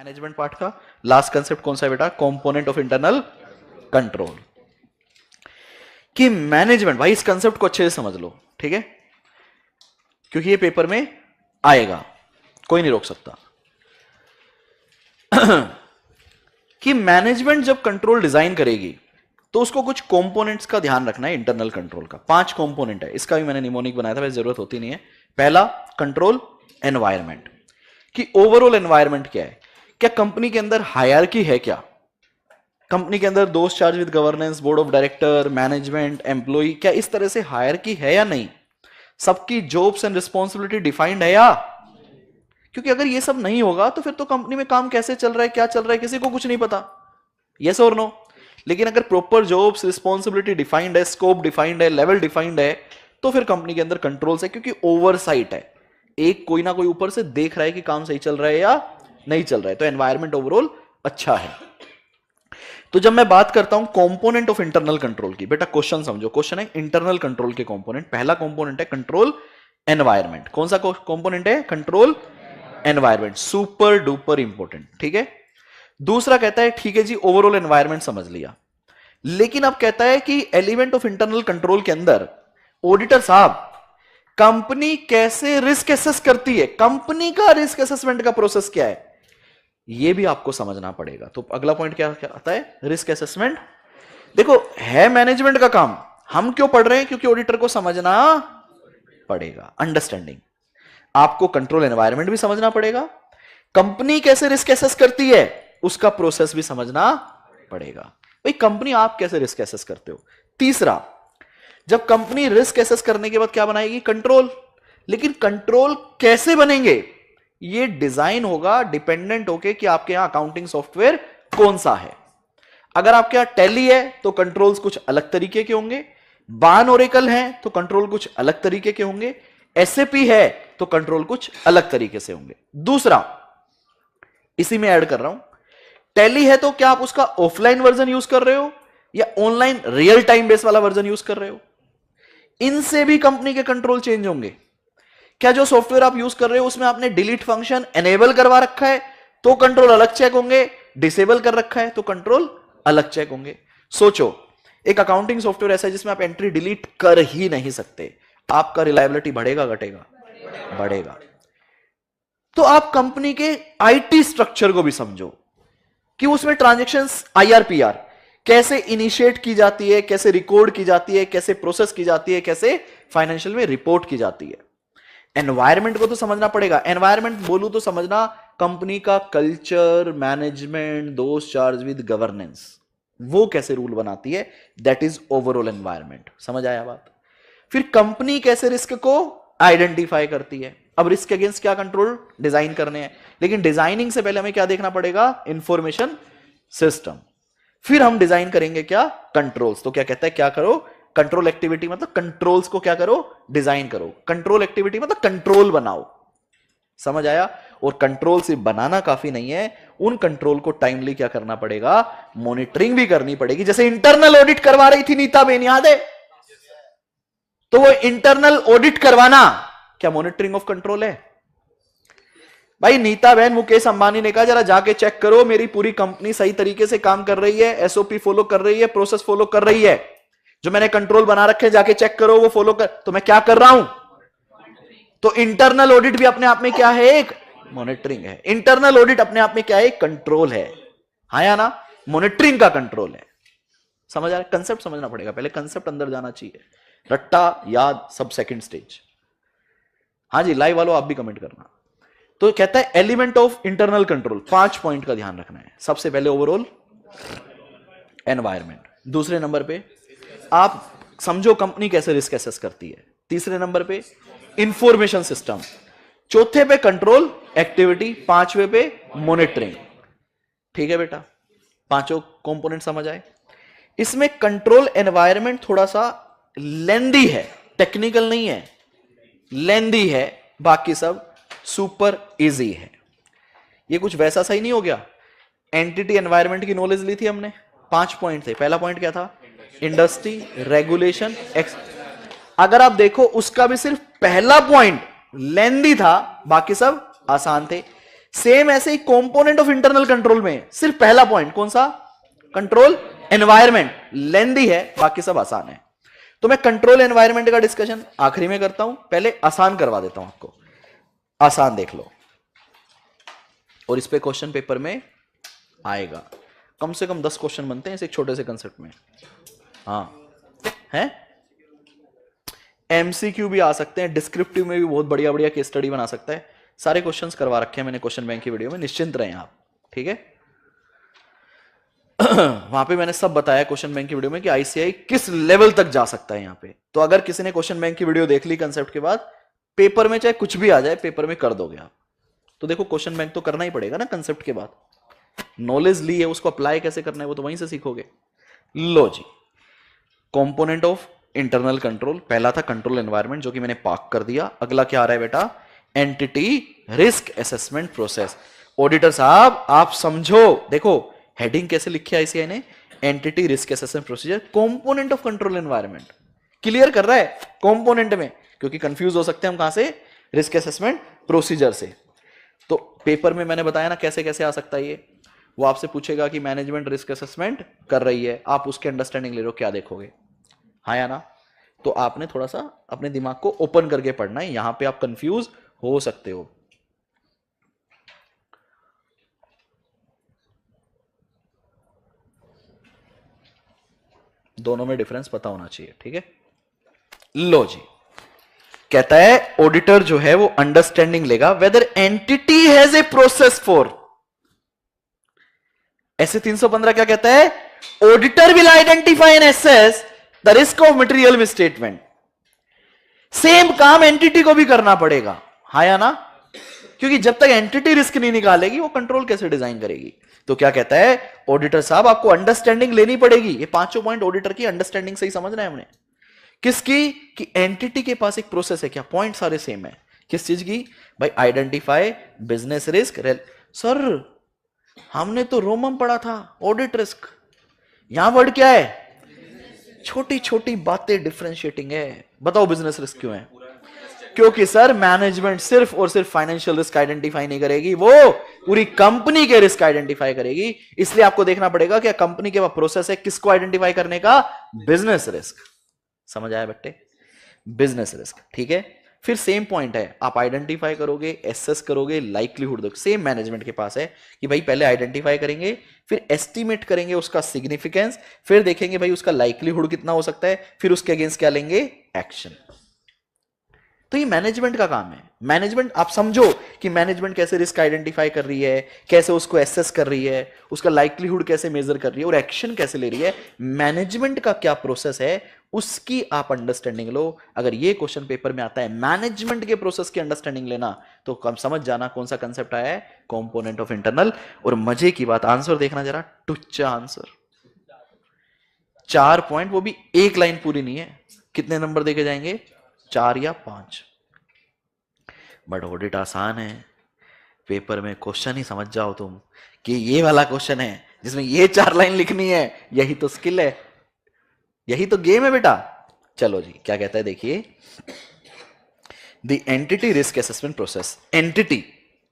Management part का last concept कौन सा है बेटा? Component of internal control. कि मैनेजमेंट, भाई इस कंसेप्ट को अच्छे से समझ लो, ठीक है, क्योंकि ये पेपर में आएगा, कोई नहीं रोक सकता। कि मैनेजमेंट जब कंट्रोल डिजाइन करेगी तो उसको कुछ कंपोनेंट्स का ध्यान रखना है। इंटरनल कंट्रोल का 5 कंपोनेंट है, इसका भी मैंने निमोनिक बनाया था, वैसे जरूरत होती नहीं है। पहला कंट्रोल एनवायरनमेंट, कि ओवरऑल एनवायरनमेंट क्या है, क्या कंपनी के अंदर हायरार्की है, क्या कंपनी के अंदर those charge with governance, board of director, management, employ, क्या इस तरह से हायरार्की है या नहीं, सबकी जॉब्स एंड रिस्पॉन्सिबिलिटी डिफाइंड है या, क्योंकि अगर ये सब नहीं होगा तो फिर तो कंपनी में काम कैसे चल रहा है, क्या चल रहा है, किसी को कुछ नहीं पता। यस और नो? लेकिन अगर प्रॉपर जॉब्स, रिस्पॉन्सिबिलिटी डिफाइंड है, स्कोप डिफाइंड है, लेवल डिफाइंड है, तो फिर कंपनी के अंदर कंट्रोल्स है, क्योंकि ओवरसाइट है, एक कोई ना कोई ऊपर से देख रहा है कि काम सही चल रहा है या नहीं चल रहा है, तो एनवायरमेंट ओवरऑल अच्छा है। तो जब मैं बात करता हूं कंपोनेंट ऑफ इंटरनल कंट्रोल की, बेटा क्वेश्चन समझो, क्वेश्चन है इंटरनल कंट्रोल के कंपोनेंट। पहला कंपोनेंट है कंट्रोल एनवायरमेंट। कौन सा कंपोनेंट है? Control environment, super duper important, ठीक है। दूसरा कहता है ठीक है जी, ओवरऑल एनवायरमेंट समझ लिया, लेकिन अब कहता है कि एलिमेंट ऑफ इंटरनल कंट्रोल के अंदर ऑडिटर साहब कंपनी कैसे रिस्क एसेस करती है, कंपनी का रिस्क असेसमेंट का प्रोसेस क्या है, यह भी आपको समझना पड़ेगा। तो अगला पॉइंट क्या आता है? Risk assessment. देखो है मैनेजमेंट का काम, हम क्यों पढ़ रहे हैं? क्योंकि ऑडिटर को समझना पड़ेगा। अंडरस्टैंडिंग, आपको कंट्रोल एनवायरनमेंट भी समझना पड़ेगा, कंपनी कैसे रिस्क एसेस करती है उसका प्रोसेस भी समझना पड़ेगा। भाई कंपनी आप कैसे रिस्क एसेस करते हो। तीसरा, जब कंपनी रिस्क एसेस करने के बाद क्या बनाएगी? कंट्रोल। लेकिन कंट्रोल कैसे बनेंगे? ये डिजाइन होगा डिपेंडेंट होके कि आपके यहां अकाउंटिंग सॉफ्टवेयर कौन सा है। अगर आपके यहां टैली है तो कंट्रोल्स कुछ अलग तरीके के होंगे, बान ओरेकल है तो कंट्रोल कुछ अलग तरीके के होंगे, एसएपी है तो कंट्रोल कुछ अलग तरीके से होंगे। दूसरा, इसी में ऐड कर रहा हूं, टैली है तो क्या आप उसका ऑफलाइन वर्जन यूज कर रहे हो या ऑनलाइन रियल टाइम बेस वाला वर्जन यूज कर रहे हो? इनसे भी कंपनी के कंट्रोल चेंज होंगे। क्या जो सॉफ्टवेयर आप यूज कर रहे हो उसमें आपने डिलीट फंक्शन एनेबल करवा रखा है तो कंट्रोल अलग चेक होंगे, डिसेबल कर रखा है तो कंट्रोल अलग चेक होंगे। सोचो, एक अकाउंटिंग सॉफ्टवेयर ऐसा है जिसमें आप एंट्री डिलीट कर ही नहीं सकते, आपका रिलायबिलिटी बढ़ेगा घटेगा? बढ़ेगा। तो आप कंपनी के आईटी स्ट्रक्चर को भी समझो कि उसमें ट्रांजैक्शंस आईआरपीआर कैसे इनिशिएट की जाती है, कैसे रिकॉर्ड की जाती है, कैसे प्रोसेस की जाती है, कैसे फाइनेंशियल में रिपोर्ट की जाती है। एनवायरनमेंट को तो समझना पड़ेगा। एनवायरनमेंट बोलूं तो समझना कंपनी का कल्चर, मैनेजमेंट, दोस्त चार्ज विद गवर्नेंस, वो कैसे रूल बनाती है, दैट इज ओवरऑल एनवायरनमेंट। समझ आया बात? फिर कंपनी कैसे रिस्क को आइडेंटिफाई करती है। अब रिस्क अगेंस्ट क्या कंट्रोल डिजाइन करने हैं, लेकिन डिजाइनिंग से पहले हमें क्या देखना पड़ेगा? Information system. फिर हम डिजाइन करेंगे क्या? कंट्रोल्स। तो क्या कहता है, क्या करो? कंट्रोल एक्टिविटी मतलब कंट्रोल्स को क्या करो? डिजाइन करो। कंट्रोल एक्टिविटी मतलब कंट्रोल बनाओ। समझ आया? और कंट्रोल सिर्फ बनाना काफी नहीं है, उन कंट्रोल को टाइमली क्या करना पड़ेगा? मॉनिटरिंग भी करनी पड़ेगी। जैसे इंटरनल ऑडिट करवा रही थी नीता बेन, याद है? तो वो इंटरनल ऑडिट करवाना क्या मॉनिटरिंग ऑफ कंट्रोल है? भाई नीता बहन, मुकेश अंबानी ने कहा जरा जाके चेक करो मेरी पूरी कंपनी सही तरीके से काम कर रही है, एसओपी फॉलो कर रही है, प्रोसेस फॉलो कर रही है, जो मैंने कंट्रोल बना रखे जाके चेक करो, वो फॉलो कर। तो मैं क्या कर रहा हूं? तो इंटरनल ऑडिट भी अपने आप में क्या है? एक मॉनिटरिंग है। इंटरनल ऑडिट अपने आप में क्या है? कंट्रोल है। हाँ या ना? मॉनिटरिंग का कंट्रोल है। समझ आ रहा है? कंसेप्ट समझना पड़ेगा, पहले कंसेप्ट अंदर जाना चाहिए, रट्टा याद सब सेकंड स्टेज। हाँ जी, लाइव वालों आप भी कमेंट करना। तो कहता है element of internal control, 5 point का ध्यान रखना है। सबसे पहले ओवरऑल एनवायरनमेंट, दूसरे नंबर पे आप समझो कंपनी कैसे रिस्क एसेस करती है, तीसरे नंबर पे इंफॉर्मेशन सिस्टम, चौथे पे कंट्रोल एक्टिविटी, पांचवे पे मॉनिटरिंग। ठीक है बेटा, पांचों कंपोनेंट समझ आए। इसमें कंट्रोल एनवायरनमेंट थोड़ा सा लेंदी है, टेक्निकल नहीं है, लेंदी है, बाकी सब सुपर इजी है। ये कुछ वैसा सही नहीं हो गया। एंटिटी एनवायरनमेंट की नॉलेज ली थी हमने, 5 पॉइंट थे। पहला पॉइंट क्या था? इंडस्ट्री, रेगुलेशन, अगर आप देखो उसका भी सिर्फ पहला पॉइंट लेंदी था, बाकी सब आसान थे। सेम ऐसे ही कंपोनेंट ऑफ इंटरनल कंट्रोल में सिर्फ पहला पॉइंट कौन सा, कंट्रोल एनवायरमेंट, लेंदी है, बाकी सब आसान है। तो मैं कंट्रोल एनवायरमेंट का डिस्कशन आखिरी में करता हूं, पहले आसान करवा देता हूं आपको। आसान देख लो, और इस पे क्वेश्चन पेपर में आएगा, कम से कम 10 क्वेश्चन बनते हैं इस एक छोटे से कंसेप्ट में। हाँ है, एमसीक्यू भी आ सकते हैं, डिस्क्रिप्टिव में भी बहुत बढ़िया बढ़िया केस स्टडी बना सकता है। सारे क्वेश्चंस करवा रखे हैं मैंने क्वेश्चन बैंक की वीडियो में, निश्चिंत रहें आप, ठीक है। वहां पे मैंने सब बताया क्वेश्चन बैंक की वीडियो में कि आईसीआई किस लेवल तक जा सकता है यहां पे। तो अगर किसी ने क्वेश्चन बैंक की वीडियो देख ली कंसेप्ट के बाद, पेपर में चाहे कुछ भी आ जाए, पेपर में कर दोगे आप। तो देखो क्वेश्चन बैंक तो करना ही पड़ेगा ना कंसेप्ट के बाद, नॉलेज ली है उसको अप्लाई कैसे करना है वो तो वहीं से सीखोगे। लो जी, कंपोनेंट ऑफ इंटरनल कंट्रोल, पहला था कंट्रोल एनवायरनमेंट जो कि मैंने पार्क कर दिया। अगला क्या आ रहा है बेटा, entity risk assessment process. Auditor साहब आप समझो, देखो हेडिंग कैसे लिखी है आईसीआई ने, entity risk assessment procedure component of control environment. Clear कर रहा है कंपोनेंट में, क्योंकि कंफ्यूज हो सकते हैं हम कहां से, रिस्क असेसमेंट प्रोसीजर से। तो पेपर में मैंने बताया ना कैसे कैसे आ सकता है ये। वो आपसे पूछेगा कि मैनेजमेंट रिस्क असेसमेंट कर रही है, आप उसके अंडरस्टैंडिंग ले रहे हो, क्या देखोगे, हाँ या ना। तो आपने थोड़ा सा अपने दिमाग को ओपन करके पढ़ना है, यहां पे आप कंफ्यूज हो सकते हो। दोनों में डिफरेंस पता होना चाहिए, ठीक है। लो जी, कहता है ऑडिटर जो है वो अंडरस्टैंडिंग लेगा whether entity has a process for, ऐसे 315 क्या कहता है, auditor will identify and assess the risk of material misstatement. Same काम एंटिटी को भी करना पड़ेगा, हाँ या ना, क्योंकि जब तक एंटिटी रिस्क नहीं निकालेगी वो कंट्रोल कैसे डिजाइन करेगी। तो क्या कहता है ऑडिटर साहब, आपको अंडरस्टैंडिंग लेनी पड़ेगी। ये पांचों पॉइंट ऑडिटर की अंडरस्टैंडिंग से ही समझना है हमने। किसकी, कि एंटिटी के पास एक प्रोसेस है, क्या पॉइंट सारे सेम है, किस चीज की भाई, आइडेंटिफाई बिजनेस रिस्क। सर हमने तो रोमम पढ़ा था ऑडिट रिस्क, यहां वर्ड क्या है, छोटी छोटी बातें डिफरेंशिएटिंग है। बताओ बिजनेस रिस्क क्यों है, क्योंकि सर मैनेजमेंट सिर्फ और सिर्फ फाइनेंशियल रिस्क आइडेंटिफाई नहीं करेगी, वो पूरी कंपनी के रिस्क आइडेंटिफाई करेगी। इसलिए आपको देखना पड़ेगा कि कंपनी के पास प्रोसेस है किसको आइडेंटिफाई करने का, बिजनेस रिस्क। समझ आया बेटे, बिजनेस रिस्क, ठीक है। फिर सेम पॉइंट है, आप आइडेंटिफाई करोगे, एसेस करोगे, लाइक्लीहुड दो, सेम मैनेजमेंट के पास है कि भाई पहले आइडेंटिफाई करेंगे, फिर एस्टिमेट करेंगे उसका सिग्निफिकेंस, फिर देखेंगे भाई उसका लाइक्लीहुड कितना हो सकता है, फिर उसके अगेंस्ट क्या लेंगे, एक्शन। तो ये मैनेजमेंट का काम है। मैनेजमेंट आप समझो कि मैनेजमेंट कैसे रिस्क आइडेंटिफाई कर रही है, कैसे उसको एसेस कर रही है, उसका लाइक्लीहुड कैसे मेजर कर रही है और एक्शन कैसे ले रही है, मैनेजमेंट का क्या प्रोसेस है, उसकी आप अंडरस्टैंडिंग लो। अगर ये क्वेश्चन पेपर में आता है मैनेजमेंट के प्रोसेस की अंडरस्टैंडिंग लेना, तो कम समझ जाना कौन सा कंसेप्ट आया है, कंपोनेंट ऑफ इंटरनल। और मजे की बात, आंसर देखना जरा, टुच्चा आंसर, 4 पॉइंट, वो भी एक लाइन पूरी नहीं है। कितने नंबर देके जाएंगे, 4 या 5। बट ऑडिट आसान है, पेपर में क्वेश्चन ही समझ जाओ तुम कि ये वाला क्वेश्चन है जिसमें ये 4 लाइन लिखनी है, यही तो स्किल है, यही तो गेम है बेटा। चलो जी, क्या कहता है देखिए, the entity risk assessment process, entity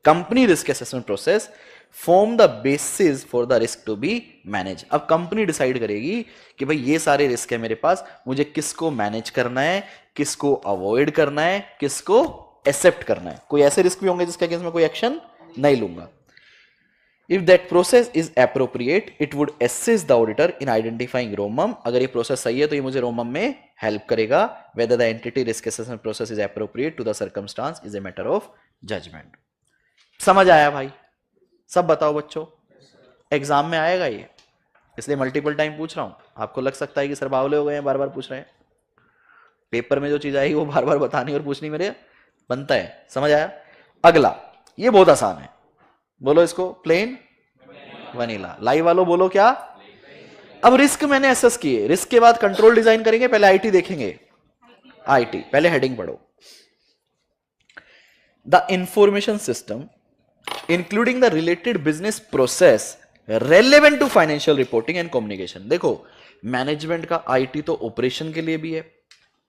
company risk assessment process form the basis for the risk to be manage. अब कंपनी डिसाइड करेगी कि भाई ये सारे रिस्क है मेरे पास, मुझे किसको मैनेज करना है, किसको अवॉइड करना है, किसको एक्सेप्ट करना है। कोई ऐसे रिस्क भी होंगे जिसके अगेंस्ट में कोई एक्शन नहीं लूंगा। If that process is appropriate it would assist the auditor in identifying रोमम। अगर ये प्रोसेस सही है तो ये मुझे रोमम में हेल्प करेगा। Whether the entity risk assessment process is appropriate to the circumstance is a matter of judgement. समझ आया भाई, सब बताओ बच्चों, एग्जाम में आएगा ये, इसलिए मल्टीपल टाइम पूछ रहा हूं। आपको लग सकता है कि सर बावले हो गए हैं, बार बार पूछ रहे हैं। पेपर में जो चीज आएगी वो बार बार बतानी और पूछनी मेरे बनता है। समझ आया। अगला, ये बहुत आसान है, बोलो इसको, प्लेन वनीला। लाइव वालों बोलो क्या। अब रिस्क मैंने असेस किए, रिस्क के बाद कंट्रोल डिजाइन करेंगे, पहले आईटी देखेंगे। आईटी पहले हेडिंग पढ़ो, the information system including the related business process relevant to financial reporting and communication. देखो मैनेजमेंट का आईटी तो ऑपरेशन के लिए भी है,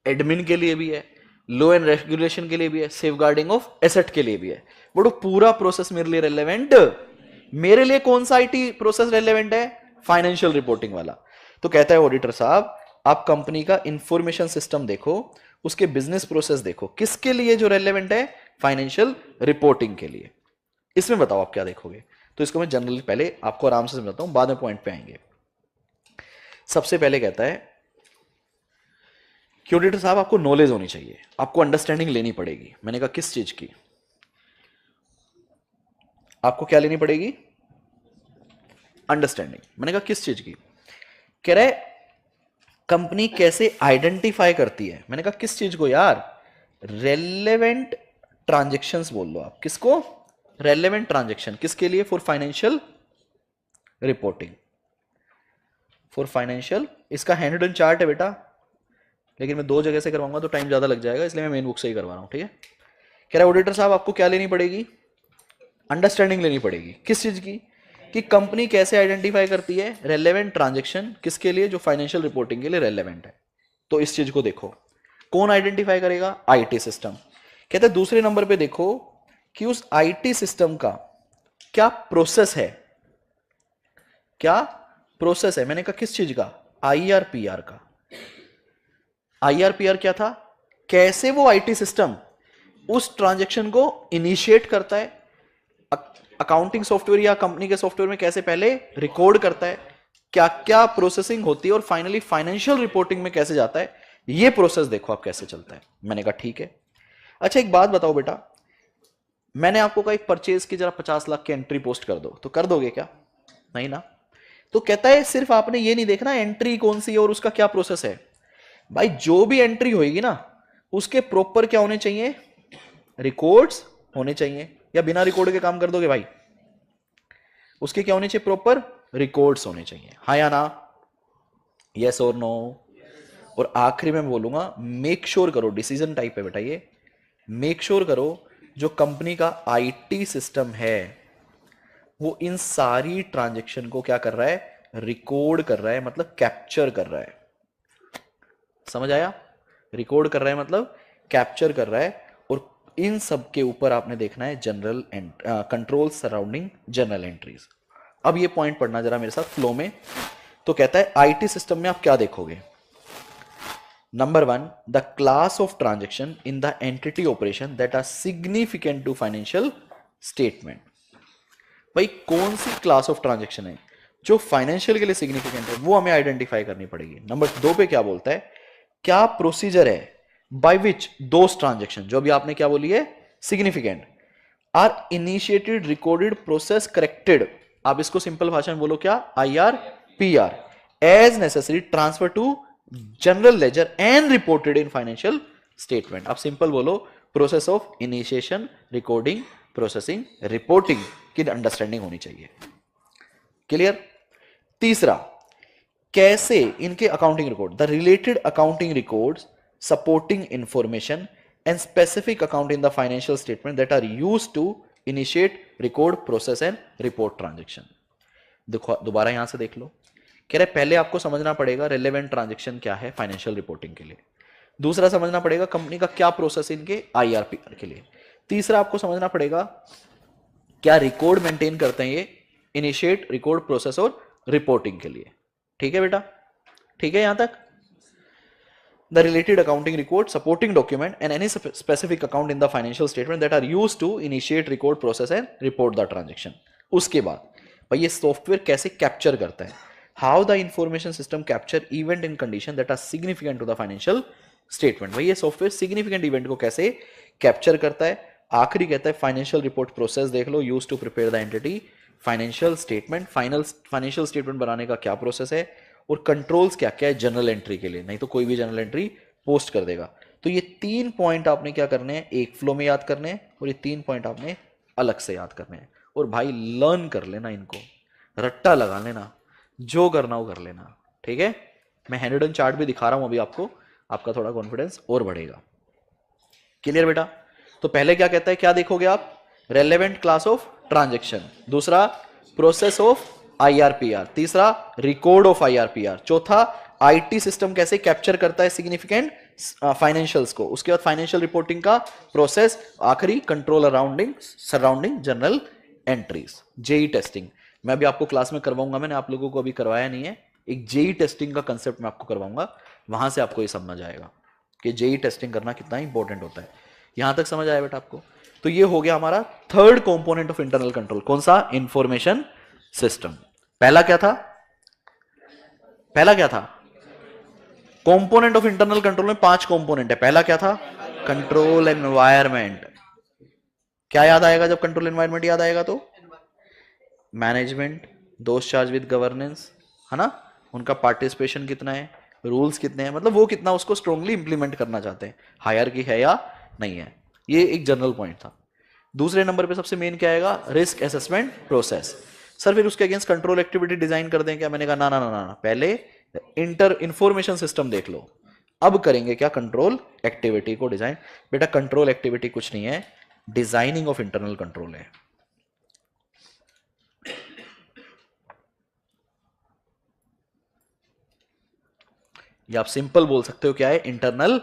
एडमिन के लिए भी है, लॉ एंड रेगुलेशन के लिए भी है, सेफ गार्डिंग ऑफ एसेट के लिए भी है। बट वो पूरा प्रोसेस मेरे लिए रेलेवेंट, मेरे लिए कौन सा आईटी प्रोसेस रेलेवेंट है? फाइनेंशियल रिपोर्टिंग वाला। तो कहता है ऑडिटर साहब आप कंपनी का इंफॉर्मेशन सिस्टम देखो, उसके बिजनेस प्रोसेस देखो, किसके लिए जो रेलेवेंट है? फाइनेंशियल रिपोर्टिंग के लिए। इसमें बताओ आप क्या देखोगे? तो इसको मैं जनरली पहले आपको आराम से समझाता हूं, बाद में पॉइंट पे आएंगे। सबसे पहले कहता है कि ऑडिटर साहब आपको नॉलेज होनी चाहिए, आपको अंडरस्टैंडिंग लेनी पड़ेगी। मैंने कहा किस चीज की? आपको क्या लेनी पड़ेगी? अंडरस्टैंडिंग। मैंने कहा किस चीज की? कह रहे कंपनी कैसे आइडेंटिफाई करती है। मैंने कहा किस चीज को यार? रेलेवेंट ट्रांजेक्शन्स बोल लो आप। किसको? Relevant transaction. किसके लिए? For financial reporting, for financial. इसका हैंड रिटन चार्ट है बेटा, लेकिन मैं 2 जगह से करवाऊंगा तो टाइम ज्यादा लग जाएगा, इसलिए मैं मेन बुक से ही करवा रहा हूं, ठीक है। कह रहा ऑडिटर साहब आपको क्या लेनी पड़ेगी? अंडरस्टैंडिंग लेनी पड़ेगी। किस चीज की? कि कंपनी कैसे आइडेंटिफाई करती है रेलेवेंट ट्रांजेक्शन, किसके लिए? जो फाइनेंशियल रिपोर्टिंग के लिए रेलेवेंट है। तो इस चीज को देखो, कौन आइडेंटिफाई करेगा? IT system. कहते हैं दूसरे नंबर पे देखो कि उस आईटी सिस्टम का क्या प्रोसेस है, क्या प्रोसेस है। मैंने कहा किस चीज का? आईआरपीआर का। आईआरपीआर क्या था? कैसे वो आईटी सिस्टम उस ट्रांजैक्शन को इनिशिएट करता है, अकाउंटिंग सॉफ्टवेयर या कंपनी के सॉफ्टवेयर में कैसे पहले रिकॉर्ड करता है, क्या क्या प्रोसेसिंग होती है, और फाइनली फाइनेंशियल रिपोर्टिंग में कैसे जाता है, ये प्रोसेस देखो आप कैसे चलता है। मैंने कहा ठीक है। अच्छा एक बात बताओ बेटा, मैंने आपको कहा एक परचेज की जरा 50 लाख की एंट्री पोस्ट कर दो, तो कर दोगे क्या? नहीं ना। तो कहता है सिर्फ आपने ये नहीं देखना एंट्री कौन सी है और उसका क्या प्रोसेस है। भाई जो भी एंट्री होगी ना, उसके प्रॉपर क्या होने चाहिए? रिकॉर्ड्स होने चाहिए। या बिना रिकॉर्ड के काम कर दोगे भाई? उसके क्या होने चाहिए? प्रॉपर रिकॉर्ड्स होने चाहिए। हाँ या ना? यस और नो? और आखिरी में बोलूंगा मेक श्योर करो, डिसीजन टाइप है बेटा ये, मेक श्योर करो जो कंपनी का आईटी सिस्टम है वो इन सारी ट्रांजैक्शन को क्या कर रहा है? रिकॉर्ड कर रहा है, मतलब कैप्चर कर रहा है। समझ आया? रिकॉर्ड कर रहा है मतलब कैप्चर कर रहा है। और इन सब के ऊपर आपने देखना है general control surrounding general entries. अब ये पॉइंट पढ़ना जरा मेरे साथ फ्लो में। तो कहता है आईटी सिस्टम में आप क्या देखोगे? Number 1, the class of transaction in the entity operation that are significant to financial statement. भाई कौन सी क्लास ऑफ ट्रांजेक्शन है जो फाइनेंशियल के लिए सिग्निफिकेंट है, वो हमें आइडेंटिफाई करनी पड़ेगी। नंबर 2 पे क्या बोलता है? क्या प्रोसीजर है बाय विच दोस ट्रांजेक्शन, जो अभी आपने क्या बोली है significant, are initiated recorded process corrected. आप इसको सिंपल भाषा में बोलो क्या? IRPR as necessary transfer to general ledger and reported in financial statement. आप सिंपल बोलो process of initiation, recording, processing, reporting की अंडरस्टैंडिंग होनी चाहिए। क्लियर? तीसरा, कैसे इनके accounting record, the related accounting records supporting information and specific account in the financial statement that are used to initiate, record, process and report transaction. देखो दोबारा यहां से देख लो, कह रहे पहले आपको समझना पड़ेगा रेलेवेंट ट्रांजैक्शन क्या है फाइनेंशियल रिपोर्टिंग के लिए। दूसरा समझना पड़ेगा कंपनी का क्या प्रोसेस इनके IRPR के लिए। तीसरा आपको समझना पड़ेगा क्या रिकॉर्ड मेंटेन करते हैं ये इनिशिएट, रिकॉर्ड, प्रोसेस और रिपोर्टिंग के लिए। ठीक है बेटा? ठीक है यहां तक? The related accounting record, supporting document and any specific account in the financial statement that are used to initiate, record, process and report the transaction. उसके बाद भाई ये सॉफ्टवेयर कैसे कैप्चर करता है, how the information system capture event in condition that are significant to the financial statement. भाई ये software significant event को कैसे कैप्चर करता है। आखिरी कहता है फाइनेंशियल रिपोर्ट प्रोसेस देख लो, use to prepare the entity financial statement, financial statement बनाने का क्या प्रोसेस है, और कंट्रोल्स क्या क्या है जनरल एंट्री के लिए, नहीं तो कोई भी जनरल एंट्री पोस्ट कर देगा। तो ये 3 पॉइंट आपने क्या करने हैं, एक फ्लो में याद करने हैं, और ये 3 पॉइंट आपने अलग से याद करने हैं। और भाई लर्न कर लेना इनको, रट्टा लगा लेना, जो करना हो कर लेना। ठीक है? मैं हैंड रिटन चार्ट भी दिखा रहा हूं अभी आपको, आपका थोड़ा कॉन्फिडेंस और बढ़ेगा। क्लियर बेटा? तो पहले क्या कहता है, क्या देखोगे आप? रेलेवेंट क्लास ऑफ ट्रांजैक्शन, दूसरा प्रोसेस ऑफ IRPR, तीसरा रिकॉर्ड ऑफ IRPR, चौथा आईटी सिस्टम कैसे कैप्चर करता है सिग्निफिकेंट फाइनेंशियल्स को, उसके बाद फाइनेंशियल रिपोर्टिंग का प्रोसेस, आखिरी control arounding surrounding general entries. JE testing मैं भी आपको क्लास में करवाऊंगा, मैंने आप लोगों को अभी करवाया नहीं है। एक जेई टेस्टिंग का कंसेप्ट मैं आपको करवाऊंगा, वहां से आपको ये समझ आएगा कि जेई टेस्टिंग करना कितना इंपॉर्टेंट होता है। यहां तक समझ आया बेटा आपको? तो ये हो गया हमारा third component of internal control. कौन सा? Information system. पहला क्या था? पहला क्या था? कंपोनेंट ऑफ इंटरनल कंट्रोल में 5 कंपोनेंट है। पहला क्या था? Control environment. क्या याद आएगा जब कंट्रोल एनवायरमेंट याद आएगा? तो मैनेजमेंट, दोस्त चार्ज विद गवर्नेंस, है ना, उनका पार्टिसिपेशन कितना है, रूल्स कितने हैं, मतलब वो कितना उसको स्ट्रांगली इंप्लीमेंट करना चाहते हैं, हायरकी है या नहीं है। ये एक जनरल पॉइंट था। दूसरे नंबर पे सबसे मेन क्या आएगा? Risk assessment process. सर फिर उसके अगेंस्ट कंट्रोल एक्टिविटी डिजाइन कर दें क्या? मैंने कहा ना ना ना ना, पहले इंफॉर्मेशन सिस्टम देख लो, अब करेंगे क्या? कंट्रोल एक्टिविटी को डिजाइन। बेटा कंट्रोल एक्टिविटी कुछ नहीं है, डिजाइनिंग ऑफ इंटरनल कंट्रोल है। या आप सिंपल बोल सकते हो क्या है? Internal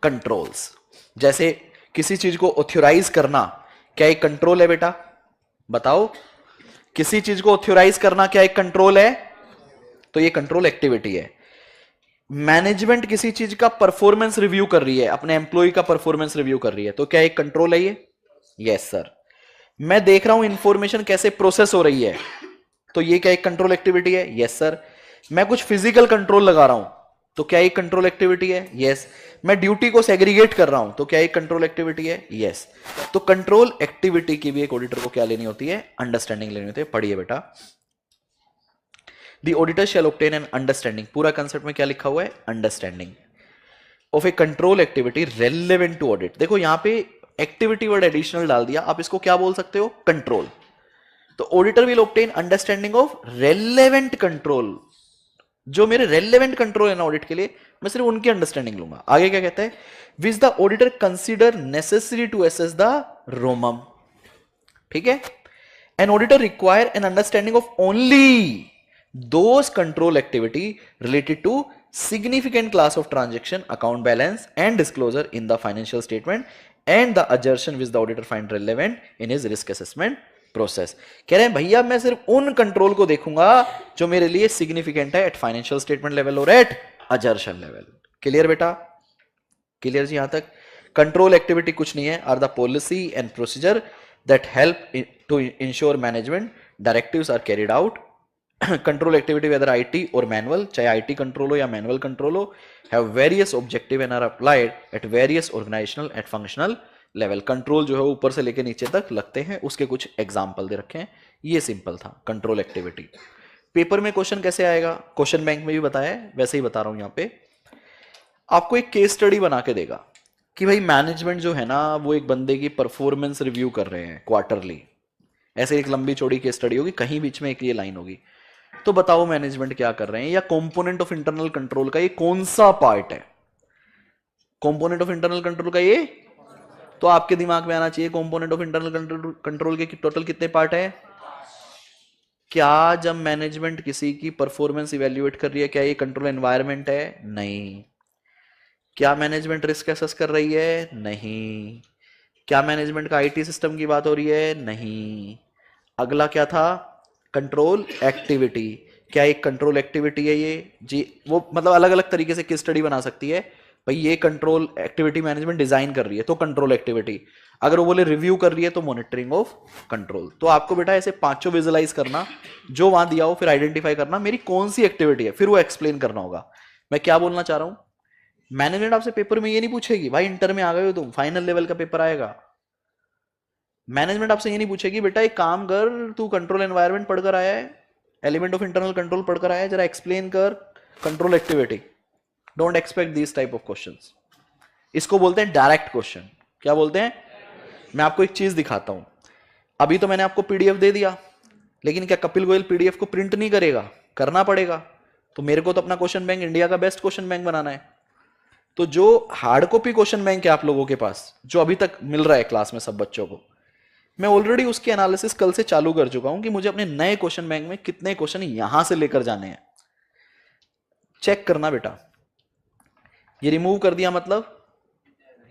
controls. जैसे किसी चीज को ऑथराइज करना क्या एक कंट्रोल है बेटा? बताओ, किसी चीज को ऑथराइज करना क्या एक कंट्रोल है? तो ये कंट्रोल एक्टिविटी है। मैनेजमेंट किसी चीज का परफॉर्मेंस रिव्यू कर रही है, अपने एम्प्लॉय का परफॉर्मेंस रिव्यू कर रही है, तो क्या एक कंट्रोल है ये? Yes sir. मैं देख रहा हूं इंफॉर्मेशन कैसे प्रोसेस हो रही है, तो ये क्या एक कंट्रोल एक्टिविटी है? Yes sir. मैं कुछ फिजिकल कंट्रोल लगा रहा हूं, तो क्या एक कंट्रोल एक्टिविटी है? यस। मैं ड्यूटी को सेग्रीगेट कर रहा हूं, तो क्या एक कंट्रोल एक्टिविटी है? यस। तो कंट्रोल एक्टिविटी की भी एक ऑडिटर को क्या लेनी होती है? अंडरस्टैंडिंग लेनी होती है। पढ़िए बेटा, the auditor shall obtain an understanding. पूरा कंसेप्ट में क्या लिखा हुआ है? Understanding of a control activity relevant to audit. देखो यहां पे एक्टिविटी वर्ड एडिशनल डाल दिया, आप इसको क्या बोल सकते हो? कंट्रोल। तो auditor will obtain understanding of relevant control. जो मेरे रेलेवेंट कंट्रोल है ना ऑडिट के लिए, मैं सिर्फ उनकी अंडरस्टैंडिंग लूंगा। आगे क्या कहता है? Which the auditor consider necessary to assess the ROMM. ठीक है, an auditor require an understanding of only those control activity related to significant class of transaction, account balance and disclosure in the financial statement and the assertion which the auditor find relevant in his risk assessment process। कह रहे हैं भैया मैं सिर्फ उन control को देखूंगा जो मेरे लिए सिग्निफिकेंट है एट फाइनेंशियल स्टेटमेंट लेवल और एट अजर्शन लेवल। क्लियर बेटा? क्लियर जी? यहां तक कंट्रोल एक्टिविटी कुछ नहीं है, are the policy and procedure that help to ensure management directives are carried out. Control activity whether IT और मैनुअल, चाहे आईटी कंट्रोल हो या मैनुअल कंट्रोल हो, have various objective and are applied at various organisational at functional level. Control जो है ऊपर से लेकर नीचे तक लगते हैं, उसके कुछ एग्जाम्पल दे रखे हैं। ये सिंपल था कंट्रोल एक्टिविटी। पेपर में क्वेश्चन कैसे आएगा? क्वेश्चन बैंक में भी बताया है, वैसे ही बता रहा हूं। यहां पे आपको एक केस स्टडी बना के देगा कि भाई मैनेजमेंट जो है ना वो एक बंदे की परफॉर्मेंस रिव्यू कर रहे हैं क्वार्टरली। ऐसे एक लंबी चौड़ी केस स्टडी होगी, कहीं बीच में एक ये लाइन होगी, तो बताओ मैनेजमेंट क्या कर रहे हैं, या कंपोनेंट ऑफ इंटरनल कंट्रोल का ये कौन सा पार्ट है? कंपोनेंट ऑफ इंटरनल कंट्रोल का ये, तो आपके दिमाग में आना चाहिए कंपोनेंट ऑफ इंटरनल कंट्रोल के टोटल कितने पार्ट है? क्या जब मैनेजमेंट किसी की परफॉर्मेंस इवेल्युएट कर रही है, क्या ये कंट्रोल एनवायरनमेंट है? नहीं। क्या मैनेजमेंट रिस्क असेस कर रही है? नहीं। क्या मैनेजमेंट का आईटी सिस्टम की बात हो रही है? नहीं। अगला क्या था? Control activity. क्या एक कंट्रोल एक्टिविटी है ये जी? वो मतलब अलग अलग तरीके से केस स्टडी बना सकती है। भाई ये कंट्रोल एक्टिविटी मैनेजमेंट डिजाइन कर रही है तो कंट्रोल एक्टिविटी, अगर वो बोले रिव्यू कर रही है तो मॉनिटरिंग ऑफ कंट्रोल। तो आपको बेटा ऐसे पांचों विजुलाइज करना, जो वहां दिया हो फिर आइडेंटिफाई करना मेरी कौन सी एक्टिविटी है, फिर वो एक्सप्लेन करना होगा मैं क्या बोलना चाह रहा हूं। मैनेजमेंट आपसे पेपर में ये नहीं पूछेगी भाई इंटर में आ गए हो तुम, फाइनल लेवल का पेपर आएगा, मैनेजमेंट आपसे ये नहीं पूछेगी बेटा एक काम कर तू कंट्रोल एनवायरनमेंट पढ़कर आया है, एलिमेंट ऑफ इंटरनल कंट्रोल पढ़कर आया है, जरा एक्सप्लेन कर control activity. Don't expect this type of questions. इसको बोलते हैं डायरेक्ट क्वेश्चन। क्या बोलते हैं? मैं आपको एक चीज दिखाता हूं। अभी तो मैंने आपको पीडीएफ दे दिया, लेकिन क्या कपिल गोयल पीडीएफ को प्रिंट नहीं करेगा? करना पड़ेगा। तो मेरे को तो अपना क्वेश्चन बैंक इंडिया का बेस्ट क्वेश्चन बैंक बनाना है। तो जो हार्ड कॉपी क्वेश्चन बैंक है आप लोगों के पास, जो अभी तक मिल रहा है क्लास में सब बच्चों को, मैं ऑलरेडी उसकी एनालिसिस कल से चालू कर चुका हूं कि मुझे अपने नए क्वेश्चन बैंक में कितने क्वेश्चन यहां से लेकर जाने हैं। चेक करना बेटा। ये रिमूव कर दिया मतलब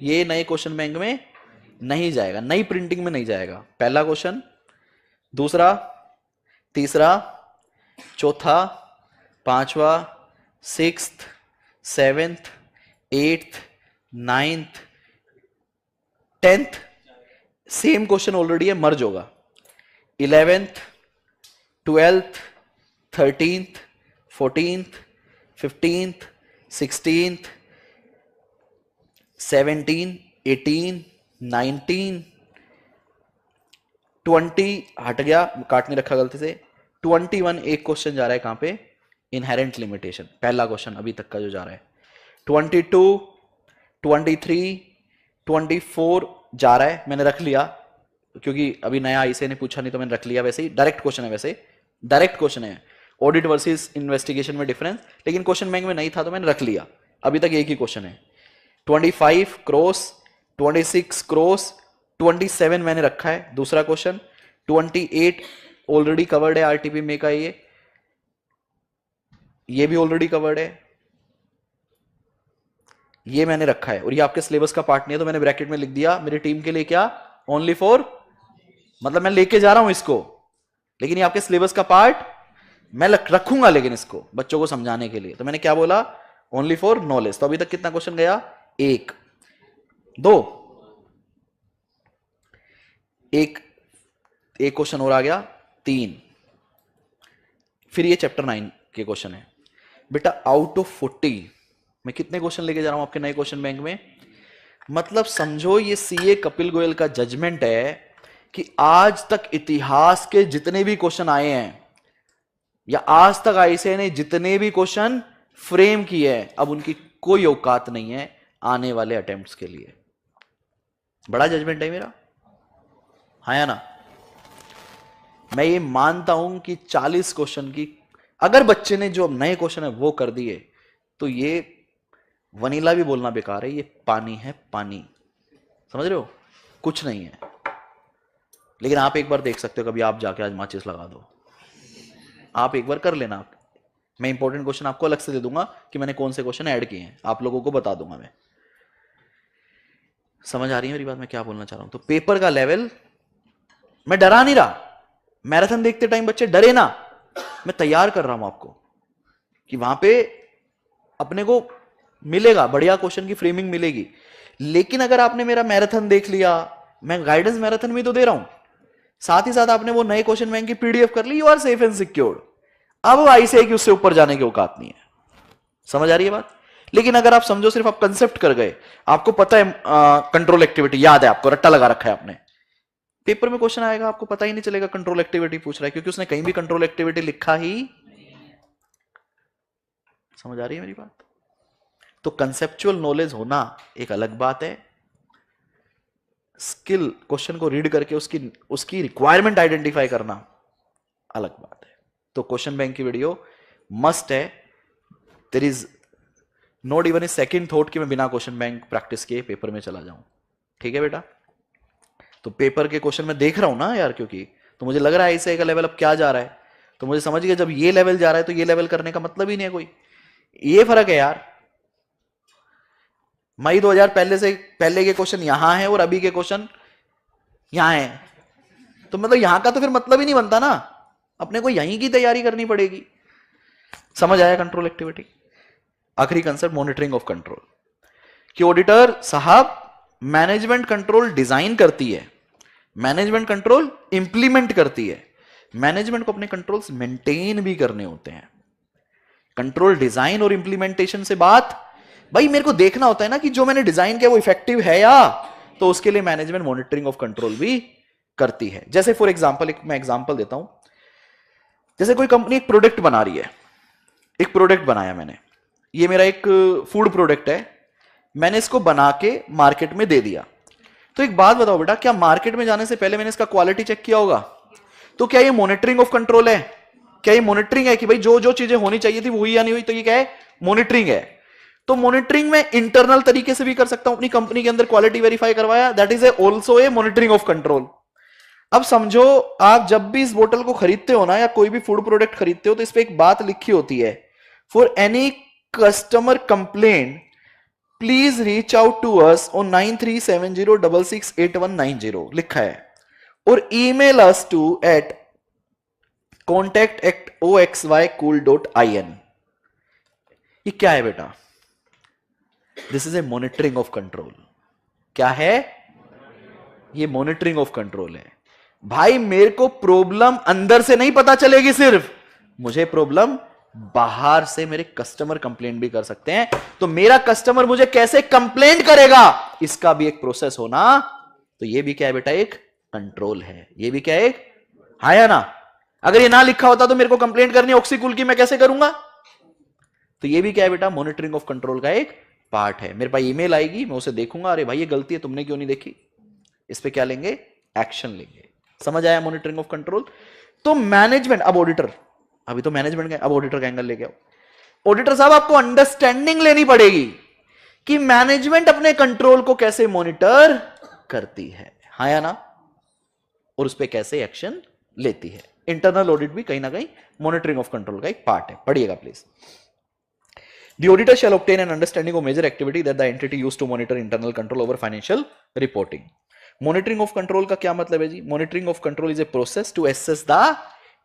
ये नए क्वेश्चन बैंक में नहीं जाएगा, नई प्रिंटिंग में नहीं जाएगा। पहला क्वेश्चन, दूसरा, तीसरा, चौथा, पांचवा, sixth, seventh, eighth, ninth, tenth, same question already है, मर्ज होगा। 11th, 12th, 13th, 14th, 15th, 16th, 17, 18, 19, 20, हट गया, काट नहीं रखा गलती से, 21 एक क्वेश्चन जा रहा है कहां पे, इनहेरेंट लिमिटेशन, पहला क्वेश्चन अभी तक का जो जा रहा है। 22, 23, 24 जा रहा है, मैंने रख लिया क्योंकि अभी नया आईसीए ने पूछा नहीं तो मैंने रख लिया। वैसे ही डायरेक्ट क्वेश्चन है, वैसे डायरेक्ट क्वेश्चन है, ऑडिट वर्सेस इन्वेस्टिगेशन में डिफरेंस, लेकिन क्वेश्चन बैंक में नहीं था तो मैंने रख लिया। अभी तक एक ही क्वेश्चन है। 25 क्रॉस, 26 क्रॉस, 27 मैंने रखा है दूसरा क्वेश्चन। 28 ऑलरेडी कवर्ड है आरटीपी में का, ये भी ऑलरेडी कवर्ड है, ये मैंने रखा है और ये आपके सिलेबस का पार्ट नहीं है तो मैंने ब्रैकेट में लिख दिया मेरी टीम के लिए क्या, ओनली फॉर, मतलब मैं लेके जा रहा हूं इसको, लेकिन ये आपके सिलेबस का पार्ट मैं रखूंगा लेकिन इसको बच्चों को समझाने के लिए। तो मैंने क्या बोला, ओनली फॉर नॉलेज। तो अभी तक कितना क्वेश्चन गया, एक, दो, एक क्वेश्चन और आ गया, 3, फिर ये चैप्टर 9 के क्वेश्चन है। बेटा आउट ऑफ 40 मैं कितने क्वेश्चन लेके जा रहा हूं आपके नए क्वेश्चन बैंक में, मतलब समझो ये सीए कपिल गोयल का जजमेंट है कि आज तक इतिहास के जितने भी क्वेश्चन आए हैं या आज तक आईसीए ने जितने भी क्वेश्चन फ्रेम किए हैं, अब उनकी कोई औकात नहीं है आने वाले अटेम्प्ट्स के लिए। बड़ा जजमेंट है मेरा, हाँ या ना। मैं ये मानता हूं कि 40 क्वेश्चन की अगर बच्चे ने जो नए क्वेश्चन है वो कर दिए तो ये वनीला भी बोलना बेकार है, ये पानी है, पानी, समझ रहे हो, कुछ नहीं है। लेकिन आप एक बार देख सकते हो, कभी आप जाके आज माचिस लगा दो, आप एक बार कर लेना। मैं इंपॉर्टेंट क्वेश्चन आपको अलग से दे दूंगा कि मैंने कौन से क्वेश्चन ऐड किए हैं, आप लोगों को बता दूंगा मैं। समझ आ रही है मेरी बात, मैं क्या बोलना चाह रहा हूं। तो पेपर का लेवल, मैं डरा नहीं रहा, मैराथन देखते टाइम बच्चे डरे ना, मैं तैयार कर रहा हूं आपको कि वहां पे अपने को मिलेगा, बढ़िया क्वेश्चन की फ्रेमिंग मिलेगी। लेकिन अगर आपने मेरा मैराथन देख लिया, मैं गाइडेंस मैराथन में तो दे रहा हूं, साथ ही साथ आपने वो नए क्वेश्चन बैंक की पीडीएफ कर ली, you are safe and secured. अब आईसीए की उससे ऊपर जाने की औकात नहीं है, समझ आ रही है बात। लेकिन अगर आप समझो सिर्फ आप कंसेप्ट कर गए, आपको पता है कंट्रोल एक्टिविटी याद है, आपको रट्टा लगा रखा है आपने, पेपर में क्वेश्चन आएगा आपको पता ही नहीं चलेगा कंट्रोल एक्टिविटी पूछ रहा है, क्योंकि उसने कहीं भी कंट्रोल एक्टिविटी लिखा ही। समझ आ रही है मेरी बात। तो कंसेप्चुअल नॉलेज होना एक अलग बात है, स्किल क्वेश्चन को रीड करके उसकी रिक्वायरमेंट आइडेंटिफाई करना अलग बात है। तो क्वेश्चन बैंक की वीडियो मस्ट है, there is not even a second thought कि मैं बिना क्वेश्चन बैंक प्रैक्टिस के पेपर में चला जाऊं, ठीक है बेटा। तो पेपर के क्वेश्चन मैं देख रहा हूं ना यार, क्योंकि तो मुझे लग रहा है ऐसे का लेवल अब क्या जा रहा है, तो मुझे समझ गया जब ये लेवल जा रहा है तो ये लेवल करने का मतलब ही नहीं है कोई, ये फर्क है यार। मई 2000 पहले के क्वेश्चन यहां है और अभी के क्वेश्चन यहां है, तो मतलब यहां का तो फिर मतलब ही नहीं बनता ना, अपने को यहीं की तैयारी करनी पड़ेगी। समझ आया कंट्रोल एक्टिविटी। आखिरी कंसेप्ट मॉनिटरिंग ऑफ कंट्रोल, कि ऑडिटर साहब मैनेजमेंट कंट्रोल डिजाइन करती है, मैनेजमेंट कंट्रोल इंप्लीमेंट करती है, मैनेजमेंट को अपने कंट्रोल्स मेंटेन भी करने होते हैं। कंट्रोल डिजाइन और इंप्लीमेंटेशन से बात, भाई मेरे को देखना होता है ना कि जो मैंने डिजाइन किया वो इफेक्टिव है या, तो उसके लिए मैनेजमेंट मॉनिटरिंग ऑफ कंट्रोल भी करती है। जैसे फॉर एग्जांपल मैं एग्जांपल देता हूं, जैसे कोई कंपनी एक प्रोडक्ट बना रही है, एक प्रोडक्ट बनाया मैंने, ये मेरा एक फूड प्रोडक्ट है, मैंने इसको बना के मार्केट में दे दिया। तो एक बात बताओ बेटा, क्या मार्केट में जाने से पहले मैंने इसका क्वालिटी चेक किया होगा? तो क्या ये मॉनिटरिंग ऑफ कंट्रोल है? क्या ये मॉनिटरिंग है कि भाई जो जो चीजें होनी चाहिए थी वो हुई या नहीं हुई? तो ये क्या है? मॉनिटरिंग है। तो मॉनिटरिंग में इंटरनल तरीके से भी कर सकता हूं, अपनी कंपनी के अंदर क्वालिटी वेरीफाई करवाया, that is also a monitoring of control. अब समझो आप जब भी इस बोतल को खरीदते हो ना, या कोई भी फूड प्रोडक्ट खरीदते हो, तो इस पे एक बात लिखी होती है, for any customer complaint please reach out to us on 9370668190 लिखा है, और email us to eight contact@oxycool.in। ये क्या है बेटा? This is a monitoring of control. क्या है? ये मॉनिटरिंग ऑफ कंट्रोल है। भाई मेरे को प्रॉब्लम अंदर से नहीं पता चलेगी, सिर्फ मुझे प्रॉब्लम बाहर से मेरे कस्टमर कंप्लेंट भी कर सकते हैं। तो मेरा कस्टमर मुझे कैसे कंप्लेंट करेगा, इसका भी एक प्रोसेस होना। तो ये भी क्या है बेटा? एक कंट्रोल है। ये भी क्या है? एक हाँ या ना? अगर ये ना लिखा होता तो मेरे को कंप्लेंट करनी ऑक्सीकूल की, मैं कैसे करूंगा? तो ये भी क्या है बेटा? मॉनिटरिंग ऑफ कंट्रोल का एक पार्ट है। मेरे पास ईमेल आएगी, मैं उसे देखूंगा, अरे भाई ये गलती है, तुमने क्यों नहीं देखी? इस पे क्या लेंगे? एक्शन लेंगे। समझ आया मॉनिटरिंग ऑफ कंट्रोल? तो मैनेजमेंट, अब ऑडिटर, अभी तो मैनेजमेंट का, अब ऑडिटर का एंगल लेके आओ। ऑडिटर साहब आपको अंडरस्टैंडिंग लेनी पड़ेगी कि मैनेजमेंट अपने कंट्रोल को कैसे मॉनिटर करती है, हाँ या ना, और उस पर कैसे एक्शन लेती है। इंटरनल ऑडिट भी कहीं ना कहीं मॉनिटरिंग ऑफ कंट्रोल का एक पार्ट है। पढ़िएगा please. The auditor shall obtain an understanding of major activity that the entity used to monitor internal control over financial reporting. Monitoring of control का क्या मतलब है जी? Monitoring of control is a process to assess the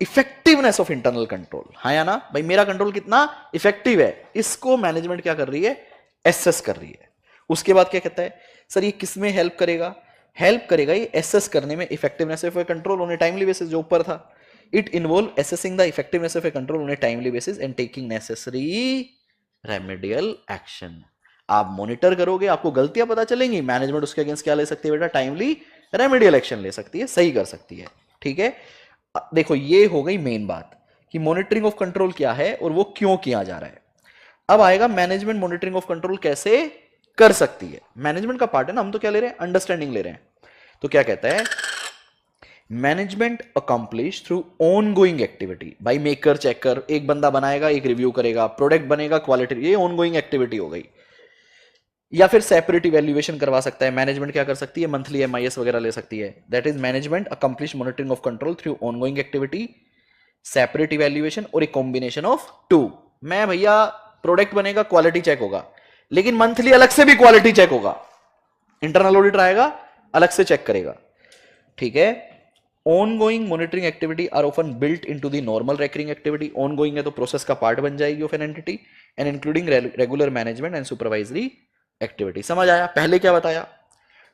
effectiveness of internal control. हाँ या ना? भाई मेरा control कितना इफेक्टिव है, इसको मैनेजमेंट क्या कर रही है? एसेस कर रही है। उसके बाद क्या कहता है? सर ये किस में हेल्प करेगा? हेल्प करेगा ये एसेस करने में effectiveness of a control on A timely basis, जो ऊपर था। It involve assessing the effectiveness of a control on A timely basis and taking necessary remedial action. आप मॉनिटर करोगे, आपको गलतियां पता चलेंगी, मैनेजमेंट उसके अगेंस्ट क्या ले सकती है बेटा? टाइमली रेमेडियल एक्शन ले सकती है, सही कर सकती है। ठीक है, देखो ये हो गई मेन बात कि मॉनिटरिंग ऑफ कंट्रोल क्या है और वो क्यों किया जा रहा है। अब आएगा मैनेजमेंट मॉनिटरिंग ऑफ कंट्रोल कैसे कर सकती है। मैनेजमेंट का पार्ट है ना, हम तो क्या ले रहे हैं? अंडरस्टैंडिंग ले रहे हैं। तो क्या कहता है? Management accomplish through on going activity. भाई मेकर चेकर, एक बंदा बनाएगा, एक रिव्यू करेगा, प्रोडक्ट बनेगा, क्वालिटी, ये ऑन गोइंग एक्टिविटी हो गई। या फिर सेपरेट इवैल्यूएशन करवा सकता है मैनेजमेंट, क्या कर सकती है? मंथली MIS वगैरह ले सकती है। That is management accomplish monitoring of control through on going activity, separate evaluation और एक कॉम्बिनेशन ऑफ टू। मैं भैया प्रोडक्ट बनेगा, क्वालिटी चेक होगा, लेकिन मंथली अलग से भी क्वालिटी चेक होगा। इंटरनल ऑडिटर आएगा, अलग से चेक करेगा। ठीक है, ongoing monitoring activity are often built into the normal recurring activity. ongoing है तो प्रोसेस का पार्ट बन जाएगी of an entity and including regular management and supervisory activity. समझ आया? पहले क्या बताया?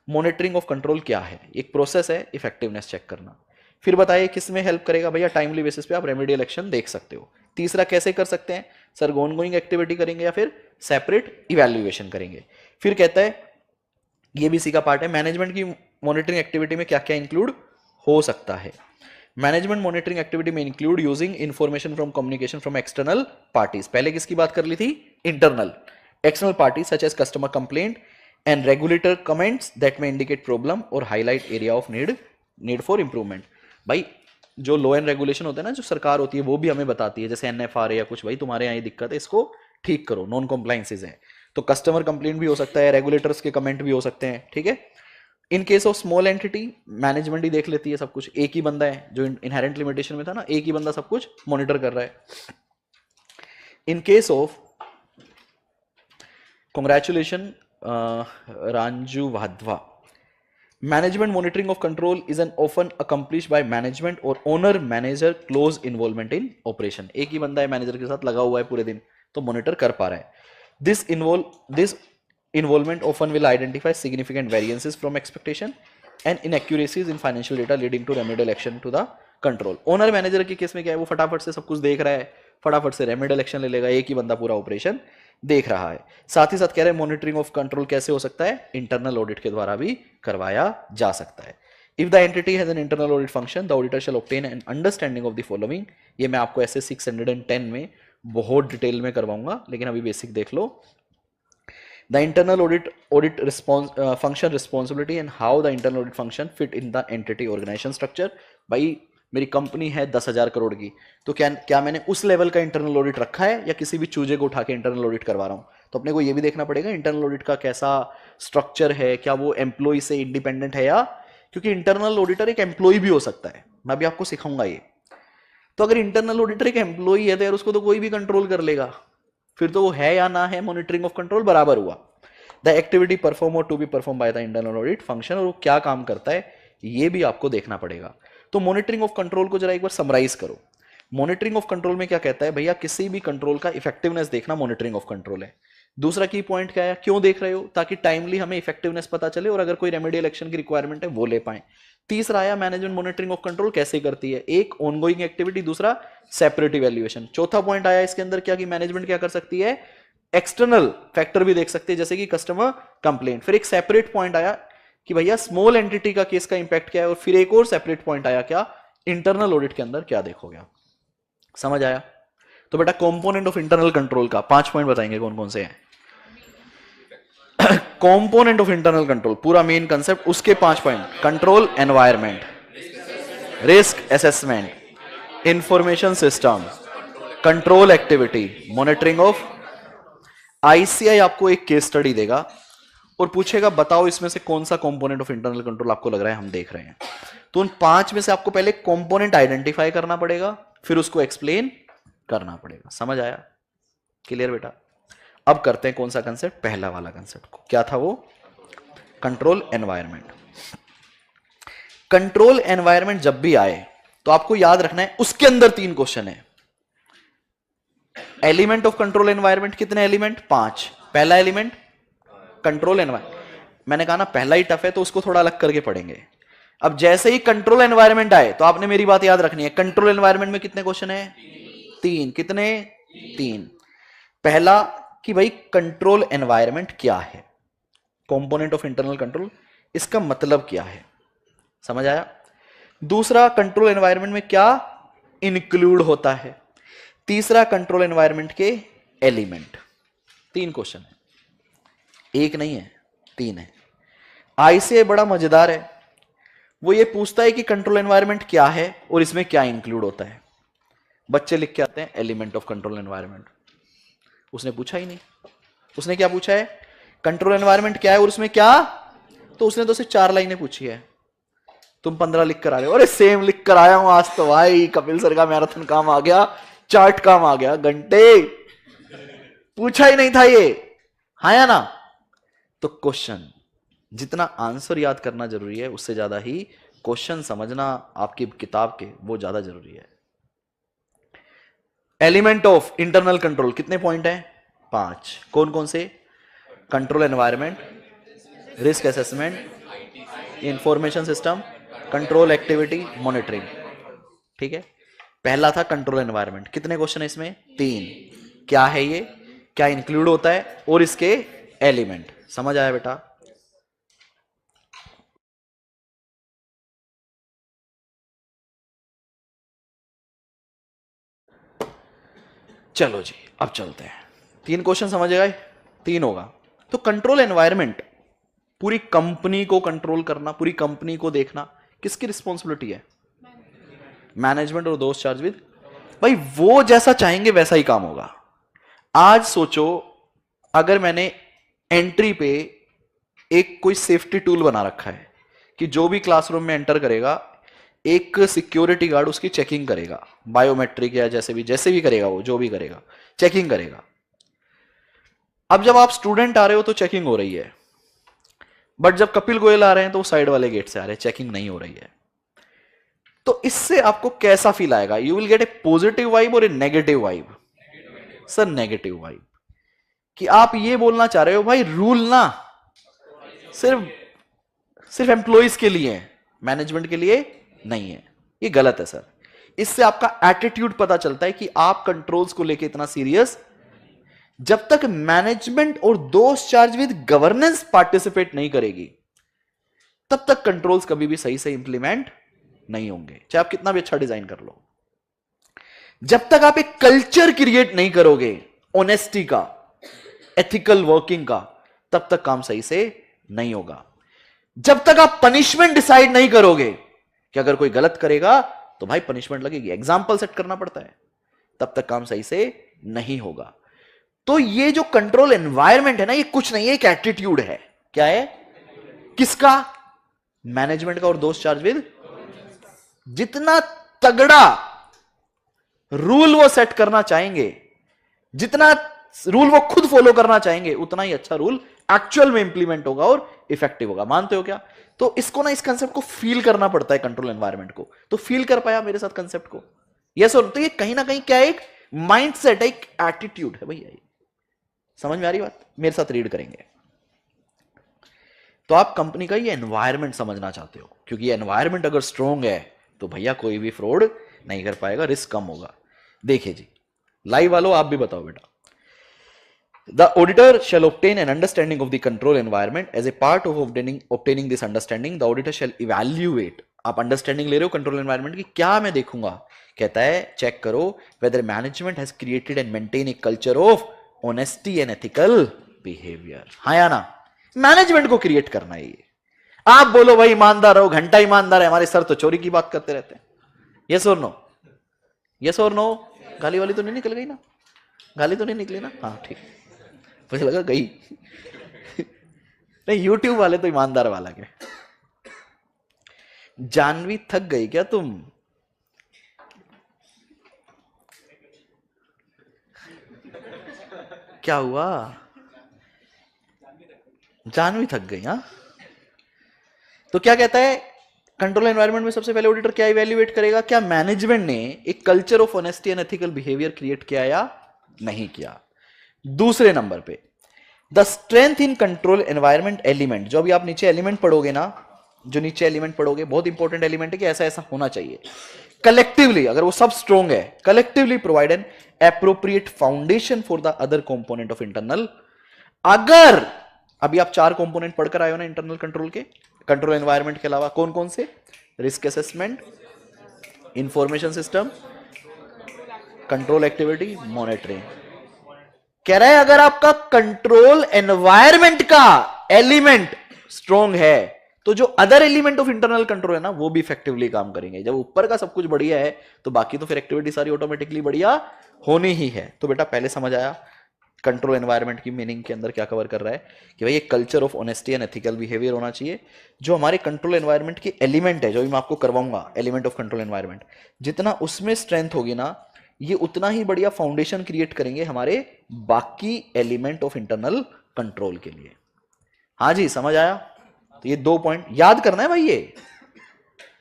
मॉनिटरिंग ऑफ कंट्रोल क्या है? एक प्रोसेस है इफेक्टिवनेस चेक करना। फिर बताइए किस में हेल्प करेगा? भैया टाइमली बेसिस पे आप रेमेडियल एक्शन देख सकते हो। तीसरा कैसे कर सकते हैं? सर ऑनगोइंग एक्टिविटी करेंगे या फिर सेपरेट इवैल्यूएशन करेंगे। फिर कहता है ये भी इसी का पार्ट है, मैनेजमेंट की मॉनिटरिंग एक्टिविटी में क्या क्या इंक्लूड हो सकता है। मैनेजमेंट मॉनिटरिंग एक्टिविटी में include using information from communication from external parties. पहले किसकी बात कर ली थी? Internal. External parties such as customer complaint and regulator comments that may indicate problem और highlight area of need for improvement. भाई जो लॉ एंड रेगुलेशन होते हैं ना, जो सरकार होती है, वो भी हमें बताती है, जैसे NFRA या कुछ, भाई तुम्हारे यहाँ ये दिक्कत है, इसको ठीक करो, नॉन कॉम्प्लायंसेज है। तो कस्टमर कंप्लेंट भी हो सकता है, रेगुलेटर्स के कमेंट भी हो सकते हैं। ठीक है, in case of small entity management ही देख लेती है सब कुछ। एक ही बंदा है, जो इनहेरेंट लिमिटेशन में था ना, एक ही बंदा सब कुछ मॉनिटर कर रहा है। In case of, congratulation Ranju Wadhwa, management monitoring of control is an often accomplish by management और owner manager close involvement in operation. एक ही बंदा है, मैनेजर के साथ लगा हुआ है पूरे दिन, तो मॉनिटर कर पा रहा है। This involvement often will identify significant variances from expectation and inaccuracies in financial data leading to remedial action to the control. Owner manager के केस में क्या है? वो फटाफट से सब कुछ देख रहा है, फटाफट से रेमेडियल एक्शन ले लेगा, एक ही बंदा पूरा ऑपरेशन देख रहा है। साथ ही साथ कह रहे हैं मॉनिटरिंग ऑफ कंट्रोल कैसे हो सकता है? इंटरनल ऑडिट के द्वारा भी करवाया जा सकता है। If the entity has an internal audit function, the auditor shall obtain an understanding of the following. ये मैं आपको ऐसे 610 में बहुत डिटेल में करवाऊंगा, लेकिन अभी बेसिक देख लो। The internal audit function responsibility and how the internal audit function fit in the entity organization structure. भाई मेरी कंपनी है 10,000 करोड़ की, तो क्या मैंने उस लेवल का इंटरनल ऑडिट रखा है या किसी भी चूजे को उठा के इंटरनल ऑडिट करवा रहा हूँ? तो अपने को ये भी देखना पड़ेगा इंटरनल ऑडिट का कैसा स्ट्रक्चर है, क्या वो एम्प्लॉय से इंडिपेंडेंट है, या क्योंकि इंटरनल ऑडिटर एक एम्प्लॉय भी हो सकता है, मैं भी आपको सिखाऊंगा ये। तो अगर इंटरनल ऑडिटर एक एम्प्लॉय है तो यार उसको तो कोई भी कंट्रोल कर लेगा, फिर तो वो है या ना है, मॉनिटरिंग ऑफ कंट्रोल बराबर हुआ। The activity perform or to be perform by the internal audit function, और वो क्या काम करता है ये भी आपको देखना पड़ेगा। तो मॉनिटरिंग ऑफ कंट्रोल को जरा एक बार समराइज करो। मॉनिटरिंग ऑफ कंट्रोल में क्या कहता है भैया, किसी भी कंट्रोल का इफेक्टिवनेस देखना मॉनिटरिंग ऑफ कंट्रोल है। दूसरा की पॉइंट क्या है, क्यों देख रहे हो, ताकि टाइमली हमें इफेक्टिवनेस पता चले और अगर कोई रेमेडियल एक्शन की रिक्वायरमेंट है वो ले पाए। तीसरा आया मैनेजमेंट मॉनिटरिंग ऑफ कंट्रोल कैसे करती है, एक ऑनगोइंग एक्टिविटी, दूसरा सेपरेट इवैल्यूएशन। चौथा पॉइंट आया इसके अंदर क्या, कि मैनेजमेंट क्या कर सकती है, एक्सटर्नल फैक्टर भी देख सकते हैं जैसे कि कस्टमर कंप्लेंट। फिर एक सेपरेट पॉइंट आया कि भैया स्मॉल एंटिटी का केस का इंपैक्ट क्या है, और फिर एक और सेपरेट पॉइंट आया क्या, इंटरनल ऑडिट के अंदर क्या देखोगे आप। समझ आया? तो बेटा कंपोनेंट ऑफ इंटरनल कंट्रोल का 5 पॉइंट बताएंगे कौन कौन से हैं। कंपोनेंट ऑफ इंटरनल कंट्रोल पूरा मेन कंसेप्ट, उसके 5 point, control environment, risk assessment, information system, control activity, monitoring of. ICI आपको एक केस स्टडी देगा और पूछेगा बताओ इसमें से कौन सा कंपोनेंट ऑफ इंटरनल कंट्रोल आपको लग रहा है हम देख रहे हैं। तो उन 5 में से आपको पहले कंपोनेंट आइडेंटिफाई करना पड़ेगा, फिर उसको एक्सप्लेन करना पड़ेगा। समझ आया? क्लियर बेटा? अब करते हैं कौन सा कंसेप्ट, पहला वाला कंसेप्ट को, क्या था वो, कंट्रोल एनवायरनमेंट। कंट्रोल एनवायरनमेंट जब भी आए तो आपको याद रखना है उसके अंदर 3 क्वेश्चन है। एलिमेंट ऑफ कंट्रोल एनवायरनमेंट कितने एलिमेंट, 5। पहला एलिमेंट कंट्रोल एनवायरनमेंट, मैंने कहा ना पहला ही टफ है तो उसको थोड़ा अलग करके पढ़ेंगे। अब जैसे ही कंट्रोल एनवायरनमेंट आए तो आपने मेरी बात याद रखनी है, कंट्रोल एनवायरनमेंट में कितने क्वेश्चन है, 3। कितने, 3। पहला कि भाई कंट्रोल एनवायरनमेंट क्या है, कंपोनेंट ऑफ इंटरनल कंट्रोल, इसका मतलब क्या है, समझ आया? दूसरा कंट्रोल एनवायरनमेंट में क्या इंक्लूड होता है, तीसरा कंट्रोल एनवायरनमेंट के एलिमेंट। 3 क्वेश्चन है, एक नहीं है, 3 है। आईसीआई बड़ा मजेदार है, वो ये पूछता है कि कंट्रोल एनवायरनमेंट क्या है और इसमें क्या इंक्लूड होता है। बच्चे लिख के आते हैं एलिमेंट ऑफ कंट्रोल एनवायरनमेंट, उसने पूछा ही नहीं। उसने क्या पूछा है, कंट्रोल एनवायरनमेंट क्या है और उसमें क्या, तो उसने तो सिर्फ 4 लाइनें पूछी है, तुम 15 लिख कर आ रहे हो। अरे सेम लिख कर आया हूं आज तो भाई, कपिल सर का मैराथन काम आ गया, चार्ट काम आ गया, घंटे पूछा ही नहीं था ये, हाँ या ना? तो क्वेश्चन, जितना आंसर याद करना जरूरी है उससे ज्यादा ही क्वेश्चन समझना आपकी किताब के वो ज्यादा जरूरी है। एलिमेंट ऑफ इंटरनल कंट्रोल कितने पॉइंट हैं, 5। कौन कौन से, control environment, risk assessment, information system, control activity, monitoring. ठीक है, पहला था कंट्रोल एनवायरनमेंट, कितने क्वेश्चन है इसमें, 3। क्या है ये, क्या इंक्लूड होता है और इसके एलिमेंट। समझ आया बेटा? चलो जी अब चलते हैं, 3 क्वेश्चन समझ गए, 3 होगा। तो कंट्रोल एनवायरनमेंट, पूरी कंपनी को कंट्रोल करना, पूरी कंपनी को देखना किसकी रिस्पॉन्सिबिलिटी है, मैनेजमेंट और दोस्त चार्ज विद, भाई वो जैसा चाहेंगे वैसा ही काम होगा। आज सोचो अगर मैंने एंट्री पे एक कोई सेफ्टी टूल बना रखा है कि जो भी क्लासरूम में एंटर करेगा एक सिक्योरिटी गार्ड उसकी चेकिंग करेगा, बायोमेट्रिक या जैसे भी करेगा, वो जो भी करेगा चेकिंग करेगा। अब जब आप स्टूडेंट आ रहे हो तो चेकिंग हो रही है, बट जब कपिल गोयल आ रहे हैं तो वो साइड वाले गेट से आ रहे हैं, चेकिंग नहीं हो रही है। तो इससे आपको कैसा फील आएगा, you will get a positive vibe और a negative vibe. Sir negative vibe कि आप ये बोलना चाह रहे हो भाई रूल ना सिर्फ एम्प्लॉइज के लिए है, मैनेजमेंट के लिए नहीं है। ये गलत है सर। इससे आपका एटीट्यूड पता चलता है कि आप कंट्रोल्स को लेके इतना सीरियस, जब तक मैनेजमेंट और दोस्त चार्ज विद गवर्नेंस पार्टिसिपेट नहीं करेगी तब तक कंट्रोल्स कभी भी सही से इंप्लीमेंट नहीं होंगे, चाहे आप कितना भी अच्छा डिजाइन कर लो। जब तक आप एक कल्चर क्रिएट नहीं करोगे ऑनेस्टी का, एथिकल वर्किंग का, तब तक काम सही से नहीं होगा। जब तक आप पनिशमेंट डिसाइड नहीं करोगे कि अगर कोई गलत करेगा तो भाई पनिशमेंट लगेगी, एग्जाम्पल सेट करना पड़ता है, तब तक काम सही से नहीं होगा। तो ये जो कंट्रोल एनवायरनमेंट है ना, ये कुछ नहीं है, एक एटीट्यूड है। क्या है, किसका, मैनेजमेंट का और दोस्त चार्ज विद। जितना तगड़ा रूल वो सेट करना चाहेंगे, जितना रूल वो खुद फॉलो करना चाहेंगे, उतना ही अच्छा रूल एक्चुअल में इंप्लीमेंट होगा और इफेक्टिव होगा। मानते हो क्या? तो इसको ना, इस कंसेप्ट को फील करना पड़ता है कंट्रोल एनवायरनमेंट को। तो फील कर पाया मेरे साथ कंसेप्ट को? यस और? तो ये कहीं ना कहीं क्या है, एक माइंडसेट है, एक एटीट्यूड है भैया। समझ में आ रही बात? मेरे साथ रीड करेंगे। तो आप कंपनी का ये एनवायरनमेंट समझना चाहते हो, क्योंकि ये एनवायरनमेंट अगर स्ट्रॉन्ग है तो भैया कोई भी फ्रॉड नहीं कर पाएगा, रिस्क कम होगा। देखिए जी, लाइव वालों आप भी बताओ बेटा। The auditor shall obtain an understanding of the control environment. As a part of obtaining this understanding, the auditor shall evaluate. आप अंडरस्टैंडिंग ले रहे हो कंट्रोल एनवायरनमेंट की? क्या मैं देखूंगा? कहता है चेक करो whether management has created and maintained a culture of honesty and ethical behavior. हाँ या ना? मैनेजमेंट को क्रिएट करना है ये। आप बोलो भाई ईमानदार हो, घंटा ईमानदार है, हमारे सर तो चोरी की बात करते रहते हैं। यस और नो? यस और नो? गाली वाली तो नहीं निकल गई ना? गाली तो नहीं निकली ना? हाँ ठीक, मुझे लगा गई। नहीं, यूट्यूब वाले तो ईमानदार वाला के। जानवी थक गई क्या तुम? क्या हुआ? जानवी थक गई? हाँ, तो क्या कहता है कंट्रोल एनवायरनमेंट में सबसे पहले ऑडिटर क्या इवैल्यूएट करेगा? क्या मैनेजमेंट ने एक culture of honesty and ethical behaviour create किया या नहीं किया। दूसरे नंबर पे the strength in control environment element, जो अभी आप नीचे एलिमेंट पढ़ोगे ना, जो नीचे एलिमेंट पढ़ोगे बहुत इंपॉर्टेंट एलिमेंट है कि ऐसा ऐसा होना चाहिए। कलेक्टिवली अगर वो सब स्ट्रॉन्ग है, collectively provide an appropriate foundation for the other component of internal. अगर अभी आप 4 कंपोनेंट पढ़कर आए हो ना इंटरनल कंट्रोल के, कंट्रोल एनवायरनमेंट के अलावा कौन कौन से? Risk assessment, information system, control activity, monitoring. कह रहा है अगर आपका कंट्रोल एनवायरनमेंट का एलिमेंट स्ट्रॉन्ग है तो जो other element of internal control है ना वो भी इफेक्टिवली काम करेंगे। जब ऊपर का सब कुछ बढ़िया है तो बाकी तो फिर एक्टिविटी सारी ऑटोमेटिकली बढ़िया होनी ही है। तो बेटा पहले समझ आया कंट्रोल एनवायरनमेंट की मीनिंग के अंदर क्या कवर कर रहा है कि भाई ये culture of honesty and ethical behaviour होना चाहिए। जो हमारे कंट्रोल एनवायरनमेंट की एलिमेंट है, जो भी मैं आपको करवाऊंगा एलिमेंट ऑफ कंट्रोल एनवायरनमेंट, जितना उसमें स्ट्रेंथ होगी ना ये उतना ही बढ़िया फाउंडेशन क्रिएट करेंगे हमारे बाकी एलिमेंट ऑफ इंटरनल कंट्रोल के लिए। हाँ जी, समझ आया? तो ये 2 पॉइंट याद करना है भाई, ये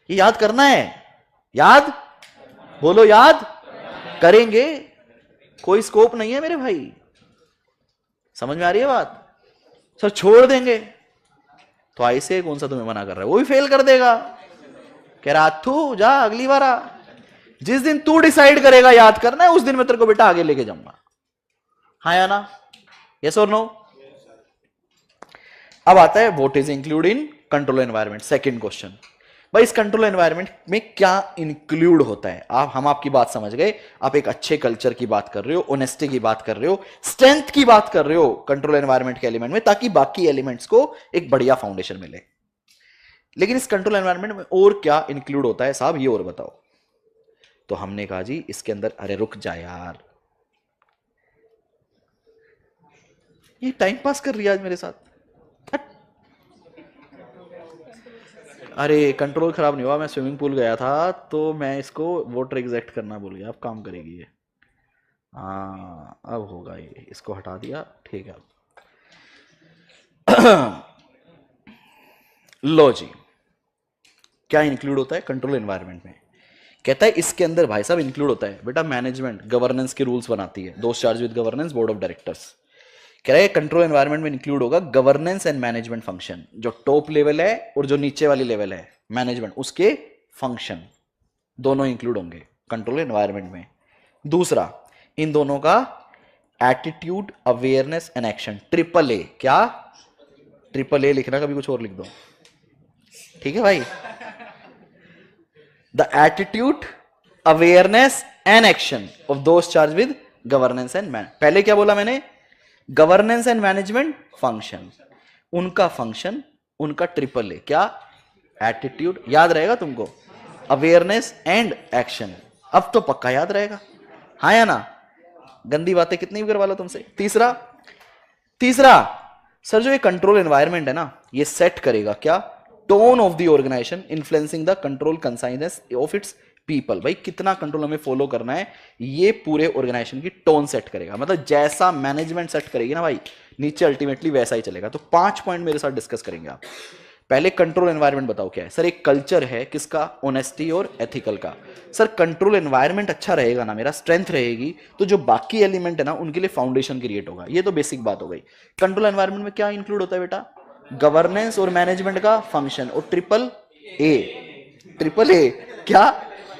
याद करना है। याद बोलो, याद करेंगे, कोई स्कोप नहीं है मेरे भाई। समझ में आ रही है बात? सर छोड़ देंगे तो ऐसे कौन सा तुम्हें मना कर रहा है, वो भी फेल कर देगा। कह रहा थू जा अगली बार आ। जिस दिन तू डिसाइड करेगा याद करना है उस दिन मैं तेरे को बेटा आगे लेके जाऊंगा। हाँ या ना? यस और नो? अब आता है what is include in control environment. Second question, भाई इस कंट्रोल एनवायरनमेंट में क्या इंक्लूड होता है? हम आपकी बात समझ गए, आप एक अच्छे कल्चर की बात कर रहे हो, ऑनेस्टी की बात कर रहे हो, स्ट्रेंथ की बात कर रहे हो कंट्रोल एनवायरनमेंट के एलिमेंट में, ताकि बाकी एलिमेंट्स को एक बढ़िया फाउंडेशन मिले। लेकिन इस कंट्रोल एनवायरनमेंट में और क्या इंक्लूड होता है साहब, ये और बताओ। तो हमने कहा जी इसके अंदर, अरे रुक जा यार, ये टाइम पास कर रही है आज मेरे साथ। अरे कंट्रोल खराब नहीं हुआ, मैं स्विमिंग पूल गया था तो मैं इसको वाटर एग्जैक्ट करना भूल गया। अब काम करेगी ये। हाँ अब होगा ये, इसको हटा दिया, ठीक है। लो जी, क्या इंक्लूड होता है कंट्रोल एनवायरनमेंट में? कहता है इसके अंदर भाई साहब इंक्लूड होता है बेटा मैनेजमेंट गवर्नेंस के रूल्स बनाती है, दोस्त charge with governance board of directors. कह रहा है कंट्रोल एनवायरनमेंट में इंक्लूड होगा गवर्नेंस एंड मैनेजमेंट फंक्शन, जो टॉप लेवल है और जो नीचे वाली लेवल है मैनेजमेंट, उसके फंक्शन दोनों इंक्लूड होंगे कंट्रोल एनवायरनमेंट में। दूसरा, इन दोनों का attitude, awareness and action, triple A. क्या ट्रिपल ए लिखना, कभी कुछ और लिख दो, ठीक है भाई। The attitude, awareness and action of those charge with governance and man. पहले क्या बोला मैंने? गवर्नेंस एंड मैनेजमेंट फंक्शन, उनका फंक्शन, उनका ट्रिपल ए। क्या? एटीट्यूड, याद रहेगा तुमको, अवेयरनेस एंड एक्शन। अब तो पक्का याद रहेगा, हाँ या ना? गंदी बातें कितनी भी करवा लो तुमसे। तीसरा सर जो ये कंट्रोल एनवायरनमेंट है ना, ये सेट करेगा क्या? Tone of the organisation influencing the control consciousness of its people. भाई कितना कंट्रोल हमें फॉलो करना है, ये पूरे ऑर्गेनाइजेशन की टोन सेट करेगा। मतलब जैसा मैनेजमेंट सेट करेगी ना भाई, नीचे अल्टीमेटली वैसा ही चलेगा। तो 5 पॉइंट मेरे साथ डिस्कस करेंगे आप। पहले कंट्रोल एनवायरनमेंट बताओ क्या है। सर एक कल्चर है किसका, ऑनेस्टी और एथिकल का। सर कंट्रोल एनवायरनमेंट अच्छा रहेगा ना, मेरा स्ट्रेंथ रहेगी, तो जो बाकी एलिमेंट है ना उनके लिए फाउंडेशन क्रिएट होगा। ये तो बेसिक बात हो गई। कंट्रोल एनवायरनमेंट में क्या इंक्लूड होता है बेटा, गवर्नेंस और मैनेजमेंट का फंक्शन। और ट्रिपल ए क्या,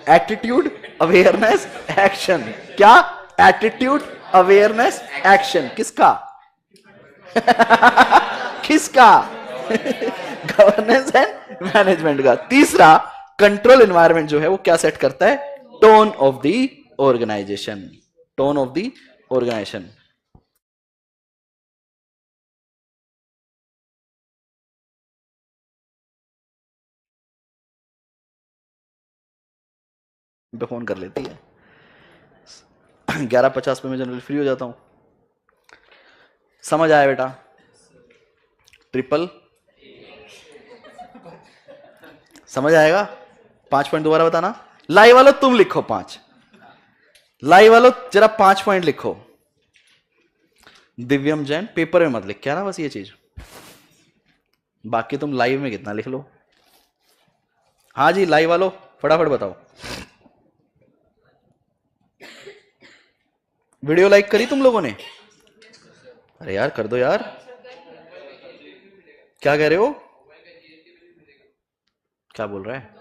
एटीट्यूड अवेयरनेस एक्शन। क्या, एटीट्यूड अवेयरनेस एक्शन किसका किसका गवर्नेंस एंड मैनेजमेंट का। तीसरा कंट्रोल एनवायरनमेंट जो है वो क्या सेट करता है, tone of the organisation. Tone of the organisation. पे फोन कर लेती है 11:50 पे मैं जनरली फ्री हो जाता हूं। समझ आया बेटा, ट्रिपल समझ आएगा। 5 पॉइंट दोबारा बताना। लाइव वालों तुम लिखो 5, लाइव वालों जरा 5 पॉइंट लिखो। दिव्यम जैन पेपर में मत लिख क्या ना, बस ये चीज। बाकी तुम लाइव में कितना लिख लो। हाँ जी लाइव वालों फटाफट बताओ। वीडियो लाइक करी तुम लोगों ने? अरे यार कर दो यार। क्या कह रहे हो, क्या बोल रहा है?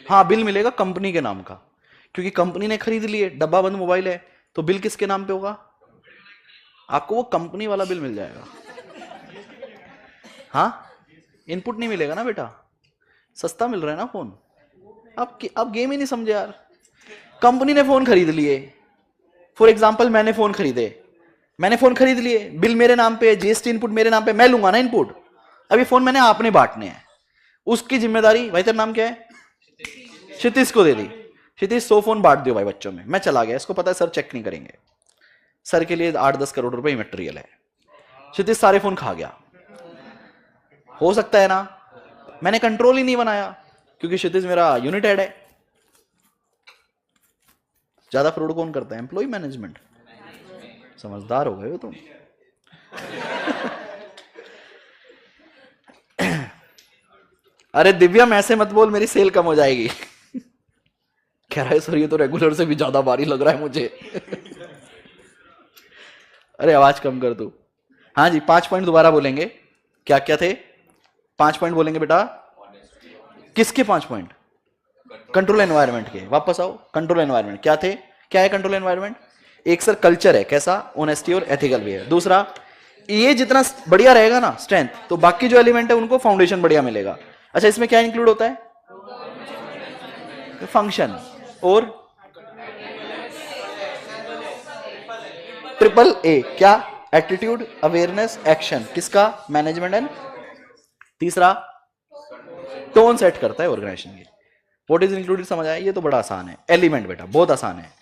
हाँ बिल मिलेगा कंपनी के नाम का, क्योंकि कंपनी ने खरीद लिए, डब्बा बंद मोबाइल है, तो बिल किसके नाम पे होगा? आपको वो कंपनी वाला बिल मिल जाएगा। हाँ इनपुट नहीं मिलेगा ना बेटा, सस्ता मिल रहा है ना फोन। आप गेम ही नहीं समझे यार। कंपनी ने फोन खरीद लिए, फॉर एग्जांपल मैंने फोन खरीद लिए, बिल मेरे नाम पे, जीएसटी इनपुट मेरे नाम पे, मैं लूंगा ना इनपुट। अब ये फोन मैंने आपने बांटने हैं, उसकी जिम्मेदारी, भाई तेरा नाम क्या है, क्षितिज को दे दी। क्षितिज 100 फोन बांट दियो भाई बच्चों में। मैं चला गया, इसको पता है सर चेक नहीं करेंगे, सर के लिए 8-10 करोड़ रुपए मटेरियल है। क्षितिज सारे फोन खा गया, हो सकता है ना, मैंने कंट्रोल ही नहीं बनाया, क्योंकि क्षितिज मेरा यूनिट हेड है। ज्यादा फ्रॉड कौन करता है, एम्प्लॉय मैनेजमेंट। समझदार हो गए हो तुम। अरे दिव्यम ऐसे मत बोल, मेरी सेल कम हो जाएगी। कह रहा है सर ये तो रेगुलर से भी ज्यादा भारी लग रहा है मुझे। अरे आवाज कम कर तू। हाँ जी 5 पॉइंट दोबारा बोलेंगे, क्या क्या थे? 5 पॉइंट बोलेंगे बेटा। किसके 5 पॉइंट? कंट्रोल एनवायरनमेंट के। वापस आओ, कंट्रोल एनवायरनमेंट क्या थे, क्या है कंट्रोल एनवायरनमेंट? एक सर कल्चर है कैसा, ऑनेस्टी और एथिकल भी है। दूसरा ये जितना बढ़िया रहेगा ना स्ट्रेंथ, तो बाकी जो एलिमेंट है उनको फाउंडेशन बढ़िया मिलेगा। अच्छा इसमें क्या इंक्लूड होता है, फंक्शन। और ट्रिपल ए क्या, एटीट्यूड अवेयरनेस एक्शन किसका, मैनेजमेंट एंड। तीसरा टोन सेट करता है ऑर्गेनाइजेशन की। व्हाट इज इंक्लूडेड समझ आया, ये तो बड़ा आसान है। एलिमेंट बेटा बहुत आसान है।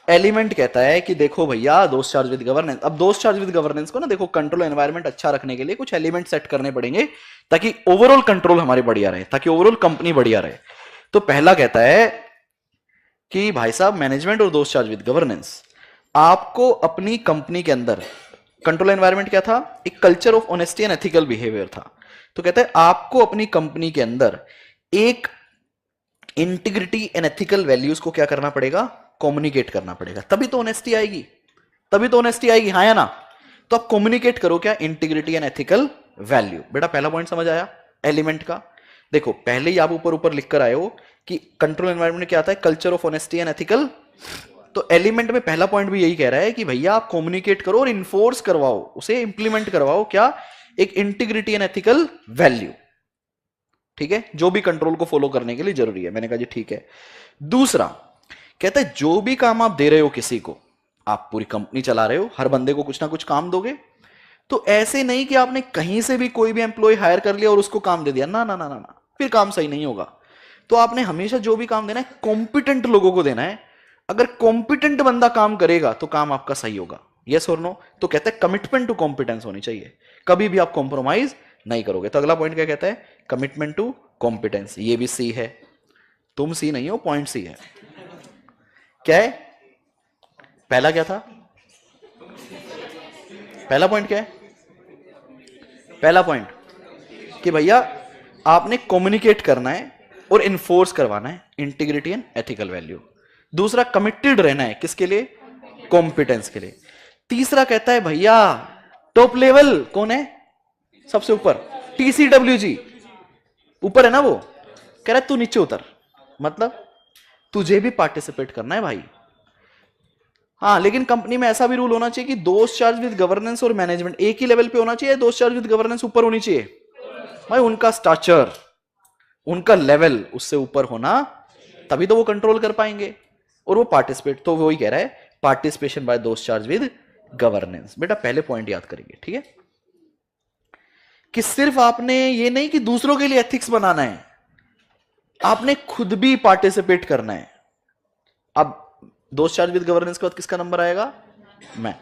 एलिमेंट कहता है कि देखो भैया दोस्त चार्ज विद गवर्नेंस। अब दोस्त चार्ज विद गवर्नेंस को ना देखो, कंट्रोल एनवायरनमेंट अच्छा रखने के लिए कुछ एलिमेंट सेट करने पड़ेंगे, ताकि ओवरऑल कंट्रोल हमारे बढ़िया रहे, ताकि ओवरऑल कंपनी बढ़िया रहे। तो पहला कहता है कि भाई साहब मैनेजमेंट और दोस्त चार्ज विद गवर्नेंस, आपको अपनी कंपनी के अंदर कंट्रोल एनवायरनमेंट क्या था, एक culture of honesty and ethical behaviour था। तो कहता है आपको अपनी कंपनी के अंदर एक इंटीग्रिटी एंड एथिकल वैल्यूज को क्या करना पड़ेगा, कम्युनिकेट करना पड़ेगा, तभी तो ऑनेस्टी आएगी, तभी तो ऑनेस्टी आएगी, हाँ या ना। तो आप कम्युनिकेट करो क्या, इंटीग्रिटी एंड एथिकल वैल्यू। बेटा पहला पॉइंट समझ आया एलिमेंट का। देखो पहले ही आप ऊपर ऊपर लिख कर आए हो कि कंट्रोल एनवायरनमेंट क्या आता है, culture of honesty and ethical. तो एलिमेंट में पहला पॉइंट भी यही कह रहा है कि भैया आप कम्युनिकेट करो और इन्फोर्स करवाओ, उसे इंप्लीमेंट करवाओ क्या, एक इंटीग्रिटी एंड एथिकल वैल्यू। ठीक है, जो भी कंट्रोल को फॉलो करने के लिए जरूरी है। मैंने कहा जी ठीक है। दूसरा कहता है जो भी काम आप दे रहे हो किसी को, आप पूरी कंपनी चला रहे हो, हर बंदे को कुछ ना कुछ काम दोगे, तो ऐसे नहीं कि आपने कहीं से भी कोई भी एम्प्लॉय हायर कर लिया और उसको काम दे दिया, ना ना ना ना ना, फिर काम सही नहीं होगा। तो आपने हमेशा जो भी काम देना है कॉम्पिटेंट लोगों को देना है। अगर कॉम्पिटेंट बंदा काम करेगा तो काम आपका सही होगा, यस और नो। तो कहते हैं कमिटमेंट टू कॉम्पिटेंस होनी चाहिए, कभी भी आप कॉम्प्रोमाइज नहीं करोगे। तो अगला पॉइंट क्या कहता है, कमिटमेंट टू कॉम्पिटेंस, ये भी सी है, तुम सी नहीं हो, पॉइंट सी है। क्या है पहला, क्या था पहला पॉइंट, क्या है पहला पॉइंट, कि भैया आपने कम्युनिकेट करना है और इन्फोर्स करवाना है इंटीग्रिटी एंड एथिकल वैल्यू। दूसरा कमिटेड रहना है, किसके लिए, कॉम्पिटेंस के लिए। तीसरा कहता है भैया टॉप लेवल कौन है, सबसे ऊपर TCWG ऊपर है ना, वो कह रहा है तू नीचे उतर, मतलब तुझे भी पार्टिसिपेट करना है भाई। हाँ, लेकिन कंपनी में ऐसा भी रूल होना चाहिए कि दोस्त चार्ज विद गवर्नेंस और मैनेजमेंट एक ही लेवल पे होना चाहिए, दोस्त चार्ज विद गवर्नेंस ऊपर होनी चाहिए भाई, उनका स्टाचर, उनका लेवल उससे ऊपर होना, तभी तो वो कंट्रोल कर पाएंगे। और वो पार्टिसिपेट, तो वो ही कह रहा है पार्टिसिपेशन बाय दोस्त चार्ज विद गवर्नेंस। बेटा पहले पॉइंट याद करेंगे, ठीक है, कि सिर्फ आपने ये नहीं कि दूसरों के लिए एथिक्स बनाना है, आपने खुद भी पार्टिसिपेट करना है। अब दोस्त चार्ज विद गवर्नेंस के बाद किसका नंबर आएगा, मैं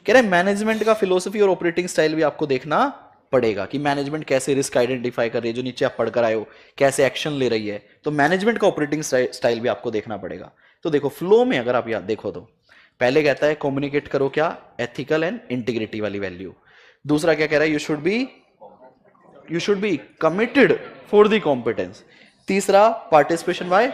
कह रहे मैनेजमेंट का फिलोसफी और ऑपरेटिंग स्टाइल भी आपको देखना पड़ेगा, कि मैनेजमेंट कैसे रिस्क आइडेंटिफाई कर रही है, जो नीचे आप पढ़कर आए हो कैसे एक्शन ले रही है, तो मैनेजमेंट का ऑपरेटिंग स्टाइल भी आपको देखना पड़ेगा। तो देखो फ्लो में अगर आप याद देखो तो पहले कहता है कम्युनिकेट करो क्या, एथिकल एंड इंटीग्रिटी वाली वैल्यू। दूसरा क्या कह रहा है, you should be committed for the competence. तीसरा पार्टिसिपेशन बाय,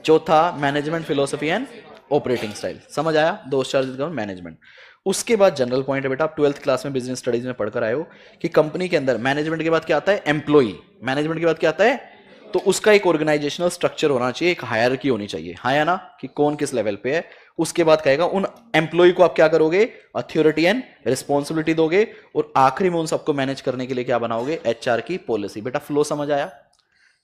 चौथा management philosophy and operating style. समझ आया, दोस्त चार्ज विद मैनेजमेंट। उसके बाद जनरल पॉइंट है बेटा, आप 12th क्लास में बिजनेस स्टडीज में पढ़कर आए हो कि कंपनी के अंदर मैनेजमेंट के बाद क्या आता है, एम्प्लॉई। मैनेजमेंट के बाद क्या आता है, तो उसका एक ऑर्गेनाइजेशनल स्ट्रक्चर होना चाहिए, एक हायरार्की होनी चाहिए, हाँ या ना, कि कौन किस लेवल पे है। उसके बाद कहेगा उन एम्प्लॉय को आप क्या करोगे, अथॉरिटी एंड रिस्पॉन्सिबिलिटी दोगे, और आखिरी में उन सबको मैनेज करने के लिए क्या बनाओगे, HR की पॉलिसी। बेटा फ्लो समझ आया,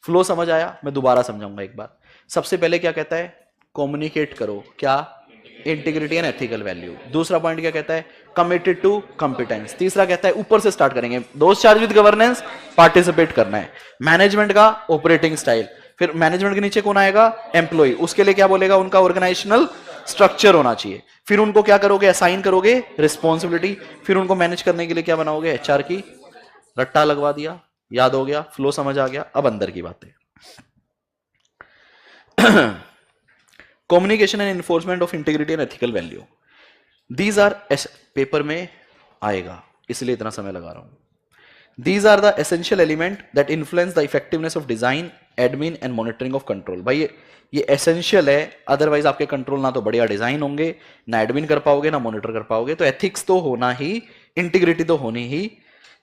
फ्लो समझ आया, मैं दोबारा समझाऊंगा एक बार। सबसे पहले क्या कहता है, कम्युनिकेट करो क्या, इंटीग्रिटी एंड एथिकल वैल्यू। दूसरा पॉइंट क्या कहता है, कमिटेड टू कॉम्पिटेंस। तीसरा कहता है ऊपर से स्टार्ट करेंगे, दोस्त चार्ज विद गवर्नेंस, पार्टिसिपेट करना है, मैनेजमेंट का ऑपरेटिंग स्टाइल, फिर मैनेजमेंट के नीचे कौन आएगा, एम्प्लॉय, उसके लिए क्या बोलेगा, उनका ऑर्गेनाइजेशनल स्ट्रक्चर होना चाहिए, फिर उनको क्या करोगे, असाइन करोगे रिस्पॉन्सिबिलिटी, फिर उनको मैनेज करने के लिए क्या बनाओगे, HR की। रट्टा लगवा दिया, याद हो गया, फ्लो समझ आ गया। अब अंदर की बातें, communication and enforcement of integrity and ethical value, these are, paper में आएगा इसलिए इतना समय लगा रहा हूं। These are the essential element that influence the effectiveness of design, admin and monitoring of control. भाई ये एसेंशियल है, अदरवाइज आपके कंट्रोल ना तो बढ़िया डिजाइन होंगे, ना एडमिन कर पाओगे, ना मॉनिटर कर पाओगे। तो एथिक्स तो होना ही, इंटीग्रिटी तो होनी ही।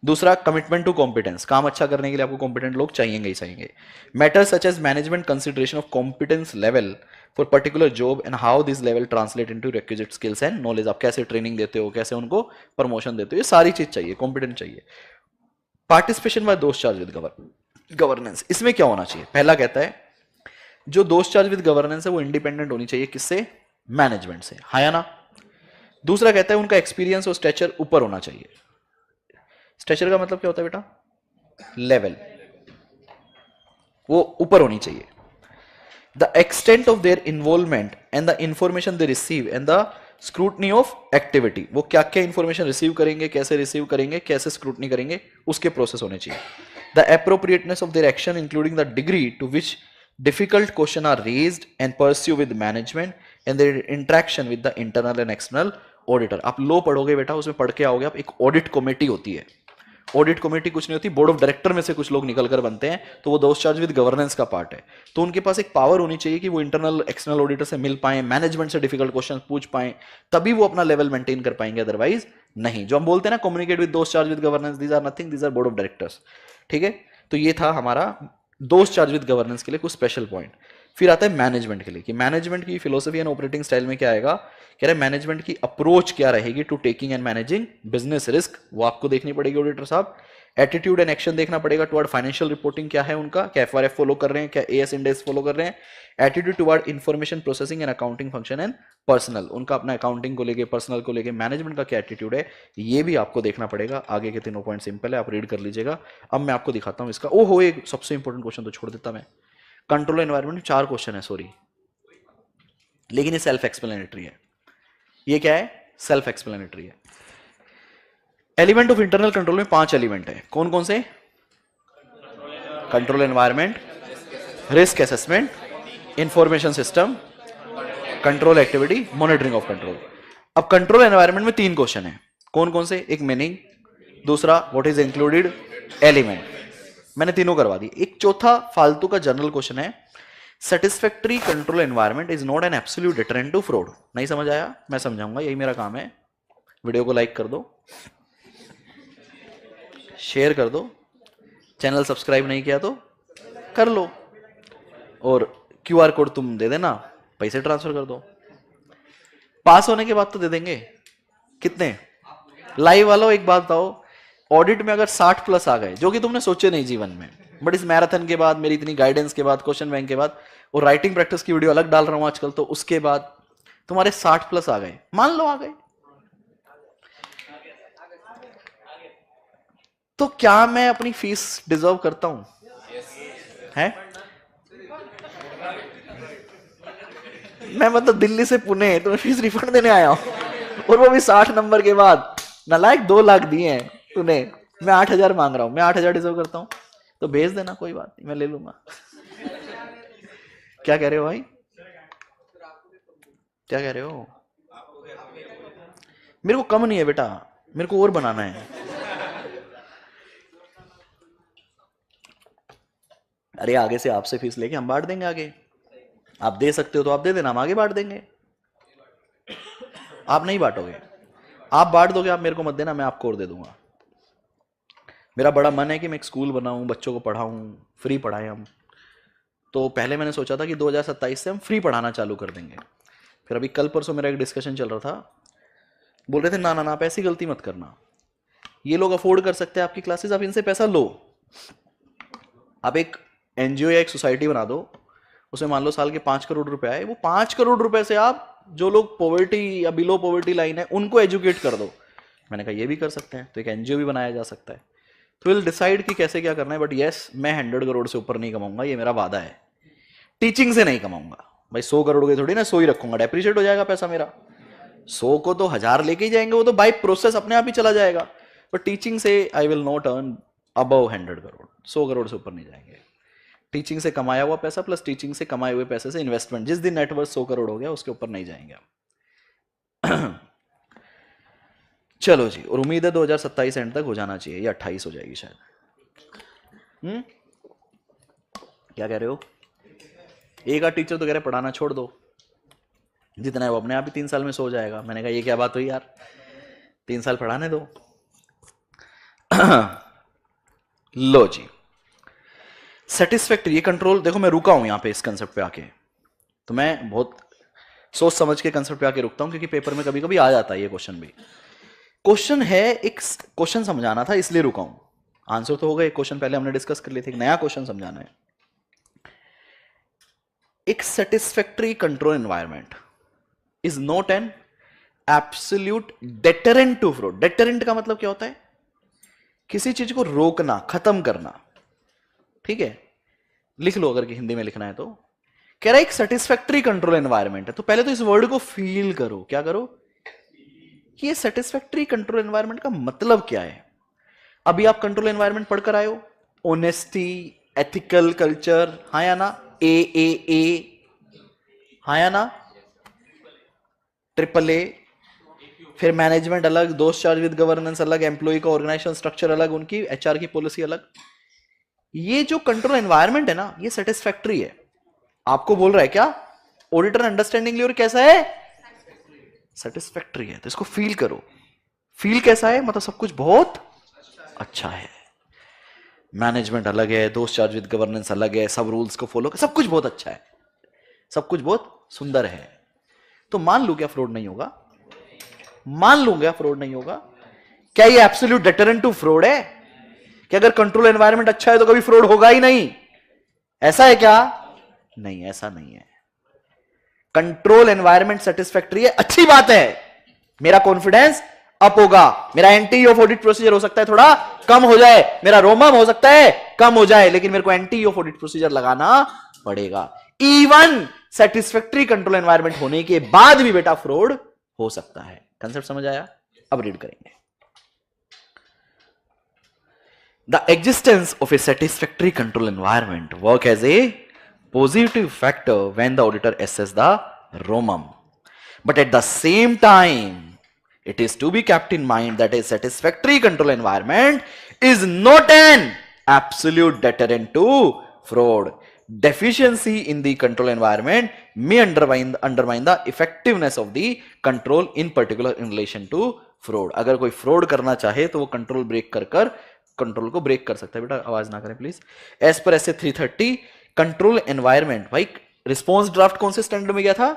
दूसरा कमिटमेंट टू कॉम्पिटेंस, काम अच्छा करने के लिए आपको कॉम्पिटेंट लोग चाहिएंगे ही चाहिएंगे। Matters such as management consideration of competence level for particular job and how this level translate into requisite skills and knowledge. आप कैसे ट्रेनिंग देते हो, कैसे उनको प्रमोशन देते हो, ये सारी चीज चाहिए, कॉम्पिटेंट चाहिए। पार्टिसिपेशन बाय दोस्त चार्ज विद गवर्नेंस, इसमें क्या होना चाहिए, पहला कहता है जो दोस्त चार्ज विद गवर्नेंस है वो इंडिपेंडेंट होनी चाहिए, किससे, मैनेजमेंट से, हाँ या ना। दूसरा कहता है उनका एक्सपीरियंस और स्ट्रेचर ऊपर होना चाहिए। स्ट्रेचर का मतलब क्या होता है बेटा, लेवल, वो ऊपर होनी चाहिए। The extent of their involvement and the information they receive and the scrutiny of activity, वो क्या क्या इंफॉर्मेशन रिसीव करेंगे, कैसे रिसीव करेंगे, कैसे स्क्रूटनी करेंगे, उसके प्रोसेस होने चाहिए। The appropriateness of their action including the degree to which difficult question are raised and pursue with management and their interaction with the internal and external auditor. आप लो पढ़ोगे बेटा, उसमें पढ़ के आओगे आप, एक ऑडिट कमेटी होती है। ऑडिट कमेटी कुछ नहीं होती, बोर्ड ऑफ डायरेक्टर में से कुछ लोग निकल कर बनते हैं, तो वो दोस्त चार्ज विद गवर्नेंस का पार्ट है। तो उनके पास एक पावर होनी चाहिए कि वो इंटरनल एक्सटर्नल ऑडिटर से मिल पाए, मैनेजमेंट से डिफिकल्ट क्वेश्चन पूछ पाए, तभी वो अपना लेवल मेंटेन कर पाएंगे, अदरवाइज नहीं। जो हम बोलते हैं ना communicate with those charge with governance, these are nothing, these are board of directors, ठीक है। तो ये था हमारा दोस्त चार्ज विद गवर्नेंस के लिए कुछ स्पेशल पॉइंट। फिर आता है मैनेजमेंट के लिए, कि मैनेजमेंट की फिलोसफी एंड ऑपरेटिंग स्टाइल में क्या आएगा, कह रहे मैनेजमेंट की अप्रोच क्या रहेगी to taking and managing business risk, वो आपको देखनी पड़ेगी ऑडिटर साहब। एटीट्यूड एंड एक्शन देखना पड़ेगा टुवर्ड फाइनेंशियल रिपोर्टिंग, क्या है उनका, क्या FRF फॉलो कर रहे हैं, क्या AS इंडेक्स फॉलो कर रहे हैं। Attitude toward information processing and accounting function and personal, उनका अपना अकाउंटिंग को लेके, पर्सनल को लेके मैनेजमेंट का क्या एटीट्यूड है, ये भी आपको देखना पड़ेगा। आगे के तीनों पॉइंट सिंपल है, आप रीड कर लीजिएगा। अब मैं आपको दिखाता हूँ इसका, ओहो एक सबसे इंपॉर्टेंट क्वेश्चन तो छोड़ देता मैं, कंट्रोल एनवायरमेंट में 4 क्वेश्चन है, सॉरी, लेकिन ये सेल्फ एक्सप्लेनेटरी है। ये क्या है, सेल्फ एक्सप्लेनेटरी है। एलिमेंट ऑफ इंटरनल कंट्रोल में 5 एलिमेंट है, कौन कौन से? Control environment, risk assessment, information system, control activity, monitoring of control. अब कंट्रोल एनवायरमेंट में 3 क्वेश्चन है, कौन कौन से? एक मीनिंग, दूसरा व्हाट इज इंक्लूडेड, एलिमेंट, मैंने तीनों करवा दी। एक चौथा फालतू का जनरल क्वेश्चन है, satisfactory control environment is not an absolute deterrent to fraud. नहीं समझ आया? मैं समझाऊंगा, यही मेरा काम है। वीडियो को लाइक कर दो, शेयर कर दो, चैनल सब्सक्राइब नहीं किया तो कर लो, और क्यूआर कोड तुम दे देना, पैसे ट्रांसफर कर दो। पास होने के बाद तो दे देंगे। कितने? लाइव वालों एक बात बताओ, ऑडिट में अगर 60 प्लस आ गए, जो कि तुमने सोचे नहीं जीवन में, बट इस मैराथन के बाद, मेरी इतनी गाइडेंस के बाद, क्वेश्चन बैंक के बाद, और राइटिंग प्रैक्टिस की वीडियो अलग डाल रहा हूं आजकल, तो उसके बाद तुम्हारे 60 प्लस आ गए, मान लो आ गए, तो क्या मैं अपनी फीस डिजर्व करता हूं? है? मैं मतलब दिल्ली से पुणे तुम्हें फीस रिफंड देने आया हूं, और वो भी 60 नंबर के बाद। नालायक 2 लाख दिए हैं तूने, मैं 8,000 मांग रहा हूं, मैं 8,000 डिजर्व करता हूं, तो भेज देना, कोई बात नहीं, मैं ले लूंगा। क्या कह रहे हो भाई? क्या कह रहे हो? मेरे को कम नहीं है बेटा, मेरे को और बनाना है। अरे आगे से आपसे फीस लेके हम बांट देंगे आगे, आप दे सकते हो तो आप दे देना, हम आगे बांट देंगे। आप नहीं बांटोगे, आप बांट दोगे, आप मेरे को मत देना, मैं आपको और दे दूंगा। मेरा बड़ा मन है कि मैं एक स्कूल बनाऊं, बच्चों को पढ़ाऊं, फ्री पढ़ाएं हम। तो पहले मैंने सोचा था कि 2027 से हम फ्री पढ़ाना चालू कर देंगे। फिर अभी कल परसों मेरा एक डिस्कशन चल रहा था, बोल रहे थे ना ना ना, आप ऐसी गलती मत करना, ये लोग अफोर्ड कर सकते हैं आपकी क्लासेस, आप इनसे पैसा लो। आप एक एनजीओ या एक सोसाइटी बना दो, उसमें मान लो साल के 5 करोड़ रुपए आए, वो 5 करोड़ रुपए से आप जो लोग पॉवर्टी या बिलो पॉवर्टी लाइन है उनको एजुकेट कर दो। मैंने कहा ये भी कर सकते हैं, तो एक एनजीओ भी बनाया जा सकता है। तो विल डिसाइड कि कैसे क्या करना है, बट यस, मैं 100 करोड़ से ऊपर नहीं कमाऊंगा, ये मेरा वादा है। टीचिंग से नहीं कमाऊंगा भाई, 100 करोड़ के थोड़ी ना 100 ही रखूंगा, डेप्रिशिएट हो जाएगा पैसा मेरा। 100 को तो 1000 लेके ही जाएंगे, वो तो बाई प्रोसेस अपने आप ही चला जाएगा। बट टीचिंग से I will not earn above 100 crore, 100 crore से ऊपर नहीं जाएंगे। टीचिंग से कमाया हुआ पैसा प्लस टीचिंग से कमाए हुए पैसे से इन्वेस्टमेंट, जिस दिन नेटवर्थ 100 करोड़ हो गया उसके ऊपर नहीं जाएंगे हम। चलो जी, और उम्मीद है 2027 एंड तक हो जाना चाहिए, या 28 हो जाएगी शायद। क्या कह रहे हो? एक आध टीचर तो कह रहे पढ़ाना छोड़ दो, जितना है वो अपने आप ही 3 साल में सो जाएगा। मैंने कहा ये क्या बात हुई यार, 3 साल पढ़ाने दो। लो जी, सेटिस्फैक्टरी, ये कंट्रोल, देखो मैं रुका हूं यहां पे इस कंसेप्ट पे आके, तो मैं बहुत सोच समझ के कंसेप्ट पे आके रुकता हूं, क्योंकि पेपर में कभी कभी आ जाता है ये क्वेश्चन भी। क्वेश्चन है, एक क्वेश्चन समझाना था इसलिए रुका हूं, आंसर तो हो गए, क्वेश्चन पहले हमने डिस्कस कर लिए थे, एक नया क्वेश्चन समझाना है। एक satisfactory control environment is not an absolute deterrent to fraud. Deterrent का मतलब क्या होता है? किसी चीज को रोकना, खत्म करना, ठीक है, लिख लो अगर कि हिंदी में लिखना है तो। कह रहा है एक सेटिस्फैक्टरी कंट्रोल एनवायरनमेंट है, तो पहले तो इस वर्ड को फील करो। क्या करो? कि ये सेटिस्फैक्टरी कंट्रोल एनवायरनमेंट का मतलब क्या है। अभी आप कंट्रोल एनवायरनमेंट पढ़कर आए हो, ऑनेस्टी, एथिकल कल्चर, हाँ या ना, ए, हाँ या ना, AAA, फिर मैनेजमेंट अलग, दोस्त चार्ज विद गवर्नेंस अलग, एम्प्लॉय का ऑर्गेनाइजेशन स्ट्रक्चर अलग, उनकी एचआर की पॉलिसी अलग। ये जो कंट्रोल एनवायरनमेंट है ना, ये सेटिस्फैक्टरी है। आपको बोल रहा है क्या? ऑडिटर अंडरस्टैंडिंग लियोर कैसा है? सेटिस्फैक्टरी है, तो इसको फील करो। फील कैसा है? मतलब सब कुछ बहुत अच्छा है, मैनेजमेंट अलग है, दोस्त चार्ज विद गवर्नेंस अलग है, सब रूल्स को फॉलो, सब कुछ बहुत अच्छा है, सब कुछ बहुत सुंदर है। तो मान लू क्या फ्रॉड नहीं होगा? मान लूंगा फ्रॉड नहीं होगा। क्या ये एब्सोल्यूट डेटरेंट टू फ्रॉड है कि अगर कंट्रोल एनवायरनमेंट अच्छा है तो कभी फ्रॉड होगा ही नहीं? ऐसा है क्या? नहीं, ऐसा नहीं है। कंट्रोल एनवायरनमेंट सेटिस्फैक्टरी है, अच्छी बात है, मेरा कॉन्फिडेंस अप होगा, मेरा एंटी ऑफ ऑडिट प्रोसीजर हो सकता है थोड़ा कम हो जाए, मेरा रोमम हो सकता है कम हो जाए, लेकिन मेरे को एंटी ऑफ ऑडिट प्रोसीजर लगाना पड़ेगा। इवन सेटिस्फैक्टरी कंट्रोल एनवायरनमेंट होने के बाद भी बेटा फ्रॉड हो सकता है। कंसेप्ट समझ आया? अब रीड करेंगे। The existence of a satisfactory control environment work as a positive factor when the auditor assess the ROMM. But at the same time, it is to be kept in mind that a satisfactory control environment is not an absolute deterrent to fraud. Deficiency in the control environment may undermine the effectiveness of the control in particular in relation to fraud. अगर कोई fraud करना चाहे तो वो control break कर control को break कर सकता है. बेटा आवाज ना करें प्लीज. एज पर ऐसे 330 कंट्रोल एनवायरमेंट. भाई रिस्पॉन्स ड्राफ्ट कौन से स्टैंडर्ड में गया था?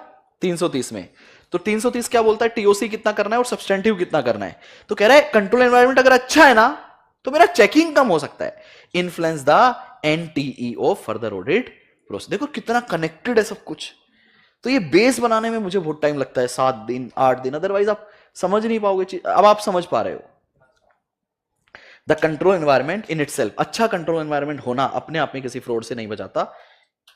330 में. तो 330 क्या बोलता है? टीओसी कितना करना है और सब्सटेंटिव कितना करना है. तो कह रहा है कंट्रोल एनवायरमेंट अगर अच्छा है ना तो मेरा चेकिंग कम हो सकता है. Influence the NTE of further audit process. देखो कितना कनेक्टेड है सब कुछ. तो ये बेस बनाने में मुझे बहुत टाइम लगता है, 7 दिन 8 दिन, अदरवाइज आप समझ नहीं पाओगे चीज. अब आप समझ पा रहे हो. The control environment in itself, अच्छा कंट्रोल एनवायरमेंट होना अपने आप में किसी फ्रॉड से नहीं बचाता.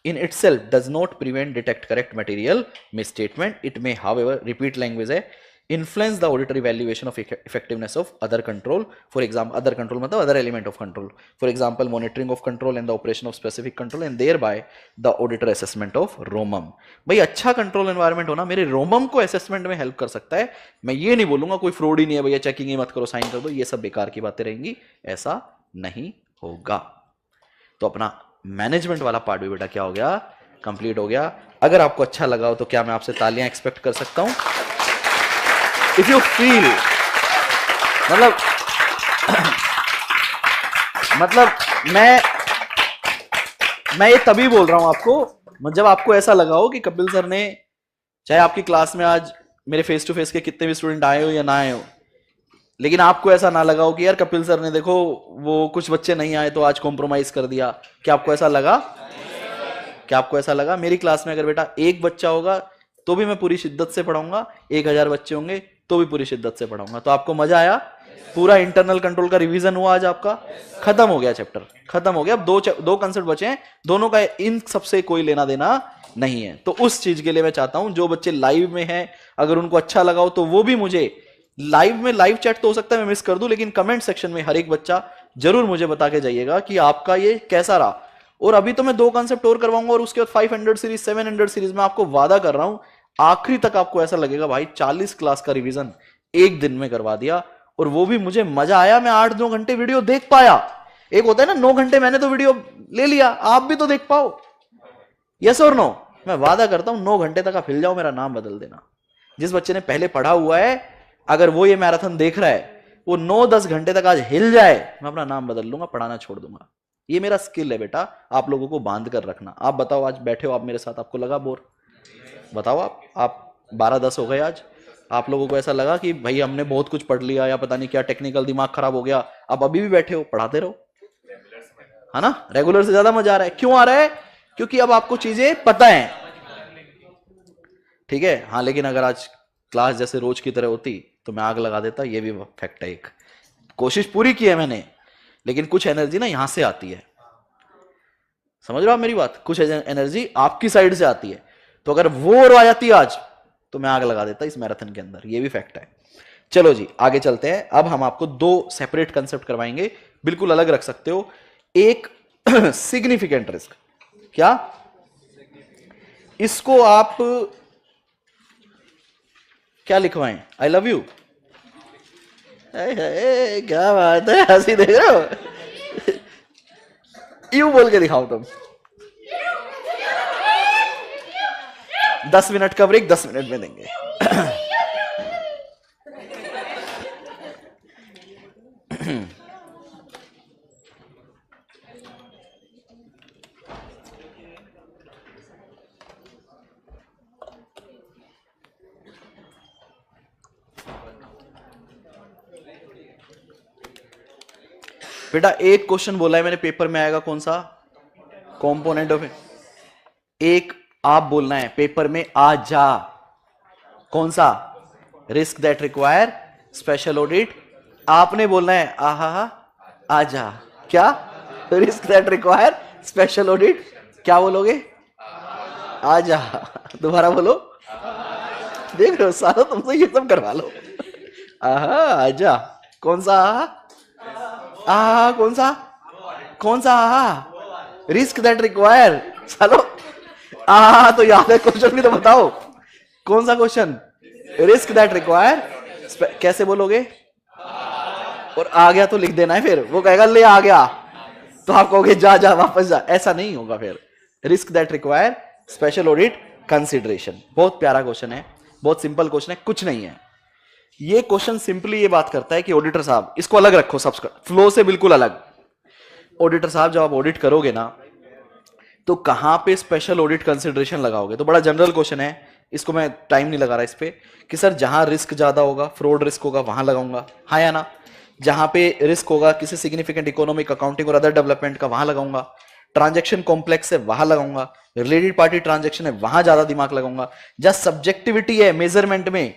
In itself does not prevent detect correct material misstatement. It may however, repeat language है, influence the auditor evaluation of effectiveness of other control. For example other control मतलब other element of control. For example monitoring of control and the operation of specific control and thereby the auditor assessment of रोमम. भाई अच्छा control environment होना मेरे रोमम को assessment में help कर सकता है. मैं ये नहीं बोलूंगा कोई फ्रॉड ही नहीं है भैया, चेकिंग ही मत करो, साइन कर दो, ये सब बेकार की बातें रहेंगी. ऐसा नहीं होगा. तो अपना मैनेजमेंट वाला पार्ट भी बेटा क्या हो गया? कंप्लीट हो गया. अगर आपको अच्छा लगा हो तो क्या मैं आपसे तालियां एक्सपेक्ट कर सकता हूं? इफ यू फील, मतलब मैं ये तभी बोल रहा हूं आपको जब आपको ऐसा लगा हो कि कपिल सर ने, चाहे आपकी क्लास में आज मेरे फेस टू फेस के कितने भी स्टूडेंट आए हो या ना आए हो, लेकिन आपको ऐसा ना लगा हो कि यार कपिल सर ने देखो वो कुछ बच्चे नहीं आए तो आज कॉम्प्रोमाइज कर दिया. क्या आपको ऐसा लगा? क्या आपको ऐसा लगा? मेरी क्लास में अगर बेटा एक बच्चा होगा तो भी मैं पूरी शिद्दत से पढ़ाऊंगा, 1000 बच्चे होंगे तो भी पूरी शिद्दत से पढ़ाऊंगा. तो आपको मजा आया? पूरा इंटरनल कंट्रोल का रिवीजन हुआ आज आपका, खत्म हो गया चैप्टर, खत्म हो गया. अब दो कंसेप्ट बचे हैं, दोनों का इन सबसे कोई लेना देना नहीं है. तो उस चीज के लिए मैं चाहता हूं जो बच्चे लाइव में हैं अगर उनको अच्छा लगा हो तो वो भी मुझे लाइव चैट तो हो सकता है मैं मिस कर दूं, लेकिन कमेंट सेक्शन में हर एक बच्चा जरूर मुझे बता के जाइएगा कि आपका ये कैसा रहा. और अभी तो मैं 2 कॉन्सेप्ट और करवाऊंगा और उसके बाद 500 सीरीज 700 सीरीज में आपको वादा कर रहा हूं आखिरी तक आपको ऐसा लगेगा भाई 40 क्लास का रिवीजन एक दिन में करवा दिया. और वो भी मुझे मजा आया, मैं 8-9 घंटे वीडियो देख पाया. एक होता है ना 9 घंटे मैंने तो वीडियो ले लिया, आप भी तो देख पाओ. यस और नो? मैं वादा करता हूं 9 घंटे तक आप हिल जाओ, मेरा नाम बदल देना. जिस बच्चे ने पहले पढ़ा हुआ है अगर वो ये मैराथन देख रहा है, वो 9-10 घंटे तक आज हिल जाए, मैं अपना नाम बदल लूंगा, पढ़ाना छोड़ दूंगा. ये मेरा स्किल है बेटा, आप लोगों को बांध कर रखना. आप बताओ आज बैठे हो आप मेरे साथ, आपको लगा बोर? बताओ आप 12-10 हो गए आज, आप लोगों को ऐसा लगा कि भाई हमने बहुत कुछ पढ़ लिया या पता नहीं क्या टेक्निकल दिमाग खराब हो गया, आप अभी भी बैठे हो, पढ़ाते रहो, है ना? रेगुलर से ज्यादा मजा आ रहा है. क्यों आ रहा है? क्योंकि अब आपको चीजें पता है. ठीक है. हाँ, लेकिन अगर आज क्लास जैसे रोज की तरह होती तो मैं आग लगा देता, ये भी फैक्ट है. एक कोशिश पूरी की है मैंने, लेकिन कुछ एनर्जी ना यहां से आती है. समझ रहे हो आप मेरी बात? कुछ एनर्जी आपकी साइड से आती है. तो अगर वो आ जाती आज तो मैं आग लगा देता इस मैराथन के अंदर. ये भी फैक्ट है. चलो जी आगे चलते हैं. अब हम आपको 2 सेपरेट कंसेप्ट करवाएंगे, बिल्कुल अलग रख सकते हो. एक सिग्निफिकेंट रिस्क. क्या इसको आप क्या लिखवाएं? I love you. क्या बात है, हंसी देख रहे हो? यू बोल के दिखाओ तुम. 10 मिनट का ब्रेक 10 मिनट में देंगे. बेटा एक क्वेश्चन बोला है मैंने पेपर में आएगा, कौन सा? Component of. एक आप बोलना है पेपर में आ जा, कौन सा? Risk that require special audit. आपने बोलना है आहा आ जा. क्या? Risk that require special audit. क्या बोलोगे? आ जा. दोबारा बोलो. देख रहे हो सारा तुमसे ये सब करवा लो. आहा आ जा. कौन सा आहा? कौन सा, कौन सा रिस्क दैट रिक्वायर, चलो तो याद है क्वेश्चन भी तो बताओ, कौन सा क्वेश्चन, रिस्क दैट रिक्वायर, कैसे बोलोगे, और आ गया तो लिख देना है, फिर वो कहेगा ले आ गया तो आप कहोगे जा जा वापस जा, ऐसा नहीं होगा फिर। Risk that require special audit consideration, बहुत प्यारा क्वेश्चन है, बहुत सिंपल क्वेश्चन है, कुछ नहीं है। ये क्वेश्चन सिंपली ये बात करता है कि ऑडिटर साहब, इसको अलग रखो, सब फ्लो से बिल्कुल अलग। ऑडिटर साहब जब आप ऑडिट करोगे ना तो कहां पे स्पेशल ऑडिट कंसिडरेशन लगाओगे, तो बड़ा जनरल क्वेश्चन है, इसको मैं टाइम नहीं लगा रहा इस पे, कि सर जहां रिस्क ज्यादा होगा, फ्रॉड रिस्क होगा, वहां लगाऊंगा, हाँ या ना, जहां पे रिस्क होगा किसी सिग्निफिकेंट इकोनॉमिक, अकाउंटिंग और अदर डेवलपमेंट का, वहां लगाऊंगा, ट्रांजैक्शन कॉम्प्लेक्स है वहां लगाऊंगा, रिलेटेड पार्टी ट्रांजैक्शन है वहां ज्यादा दिमाग लगाऊंगा, जहां सब्जेक्टिविटी है मेजरमेंट में,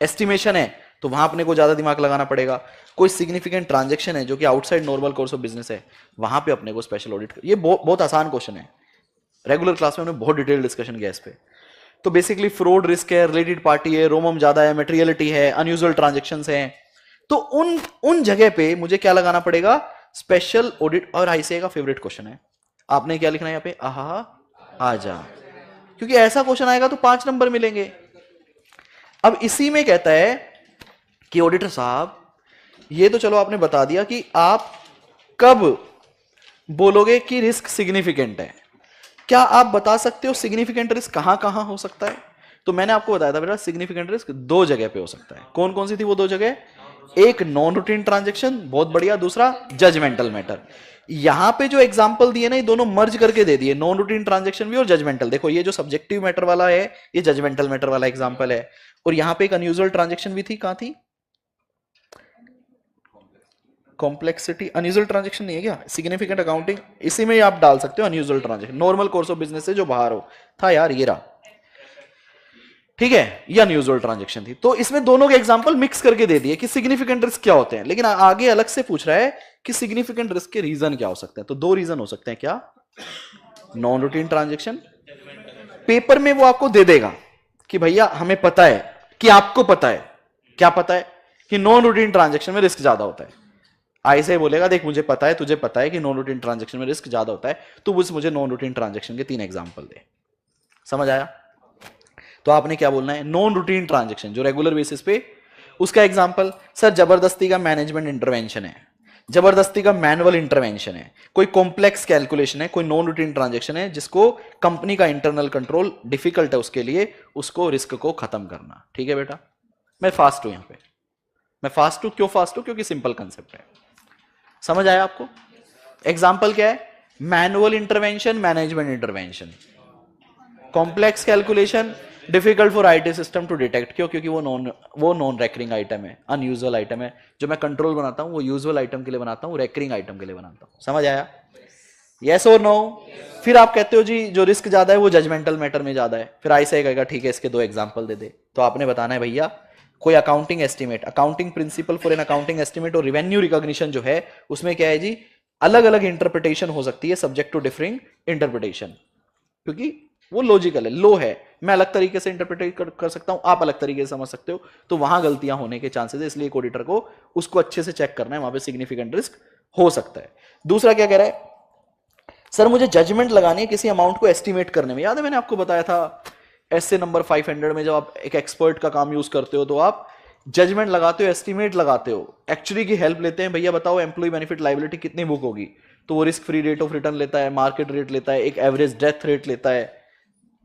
एस्टिमेशन है, तो वहां अपने को ज्यादा दिमाग लगाना पड़ेगा, कोई सिग्निफिकेंट ट्रांजैक्शन है जो कि outside normal course of business है, वहां पे अपने को स्पेशल ऑडिट, ये बहुत आसान क्वेश्चन है, रेगुलर क्लास में हमने बहुत डिटेल डिस्कशन किया इस पे। तो बेसिकली फ्रॉड रिस्क है, रिलेटेड पार्टी है, रोमम ज्यादा है, मटेरियलिटी है, अनयूजुअल ट्रांजैक्शंस हैं, तो उन जगह पे मुझे क्या लगाना पड़ेगा, स्पेशल ऑडिट। और आईसीए का फेवरेट क्वेश्चन है, आपने क्या लिखना है यहाँ पे, आजा, क्योंकि ऐसा क्वेश्चन आएगा तो 5 नंबर मिलेंगे। अब इसी में कहता है कि ऑडिटर साहब ये तो चलो आपने बता दिया कि आप कब बोलोगे कि रिस्क सिग्निफिकेंट है, क्या आप बता सकते हो सिग्निफिकेंट रिस्क कहां कहां हो सकता है? तो मैंने आपको बताया था बेटा सिग्निफिकेंट रिस्क 2 जगह पे हो सकता है, कौन कौन सी थी वो 2 जगह, एक नॉन रूटीन ट्रांजैक्शन, बहुत बढ़िया, दूसरा जजमेंटल मैटर। यहां पे जो एग्जांपल दिए ना ये दोनों मर्ज करके दे दिए, नॉन रूटीन ट्रांजैक्शन भी और जजमेंटल। देखो ये जो सब्जेक्टिव मैटर वाला है ये जजमेंटल मैटर वाला एग्जांपल है, और यहां पे एक अनयूजुअल ट्रांजैक्शन भी थी, कहां थी, कॉम्प्लेक्सिटी, अनयूजुअल ट्रांजैक्शन नहीं है क्या, सिग्निफिकेंट अकाउंटिंग, इसी में आप डाल सकते हो unusual transaction, normal course of business से जो बाहर हो, था यार ये रहा, ठीक है, ये अनयूजुअल ट्रांजैक्शन थी। तो इसमें दोनों के एग्जांपल मिक्स करके दे दिए कि सिग्निफिकेंट रिस्क क्या होते हैं, लेकिन आगे अलग से पूछ रहा है कि सिग्निफिकेंट रिस्क के रीजन क्या हो सकते हैं। तो 2 रीजन हो सकते हैं, क्या, नॉन रूटीन ट्रांजैक्शन, पेपर में वो आपको दे देगा कि भैया हमें पता है, कि आपको पता है, क्या पता है, कि नॉन रूटीन ट्रांजैक्शन में रिस्क ज्यादा होता है। ऐसे बोलेगा देख मुझे पता है, तुझे पता है कि नॉन रूटीन ट्रांजैक्शन में रिस्क ज्यादा होता है, तो बस मुझे नॉन रूटीन ट्रांजैक्शन के 3 एग्जांपल दे, समझ आया? तो आपने क्या बोलना है, नॉन रूटीन ट्रांजैक्शन जो रेगुलर बेसिस पे, उसका एग्जांपल, सर जबरदस्ती का मैनेजमेंट इंटरवेंशन है, जबरदस्ती का मैनुअल इंटरवेंशन है, कोई कॉम्प्लेक्स कैलकुलेशन है, कोई नॉन रूटीन ट्रांजैक्शन है जिसको कंपनी का इंटरनल कंट्रोल डिफिकल्ट है, उसके लिए उसको रिस्क को खत्म करना। ठीक है बेटा, मैं फास्ट हूं, यहां पे मैं फास्ट हूं, क्यों फास्ट हूं, क्योंकि सिंपल कंसेप्ट है, समझ आया आपको? एग्जाम्पल क्या है, manual intervention, management intervention, complex calculation, difficult for IT system to detect, क्यों, क्योंकि वो नॉन रेकरिंग आइटम है, अनयूजुअल आइटम है, जो मैं कंट्रोल बनाता हूं वो यूजुअल आइटम के लिए बनाता हूं, रेकरिंग आइटम के लिए बनाता हूं, समझ आया? यस और नो? फिर आप कहते हो जी जो रिस्क ज्यादा है वो जजमेंटल मैटर में ज्यादा है, फिर ऐसे कहेगा ठीक है इसके 2 एग्जांपल दे दे, तो आपने बताना है भैया कोई accounting estimate, accounting principle for an accounting estimate और रेवेन्यू रिकॉग्निशन जो है उसमें क्या है जी, अलग अलग इंटरप्रिटेशन हो सकती है, सब्जेक्ट टू डिफरिंग इंटरप्रिटेशन, क्योंकि वो लॉजिकल है, लो है, मैं अलग तरीके से इंटरप्रेट कर सकता हूं, आप अलग तरीके से समझ सकते हो, तो वहां गलतियां होने के चांसेस है, इसलिए ऑडिटर को उसको अच्छे से चेक करना है, वहां पे सिग्निफिकेंट रिस्क हो सकता है। दूसरा क्या कह रहा है, सर मुझे जजमेंट लगानी है किसी अमाउंट को एस्टिमेट करने में, याद है मैंने आपको बताया था ऐसे नंबर 500 में जब आप एक एक्सपर्ट का काम यूज करते हो तो आप जजमेंट लगाते हो, एस्टिमेट लगाते हो, एक्चुअली की हेल्प लेते हैं, भैया बताओ एम्प्लॉय बेनिफिट लायबिलिटी कितनी बुक होगी, तो वो risk free rate of return लेता है, मार्केट रेट लेता है, एक एवरेज डेथ रेट लेता है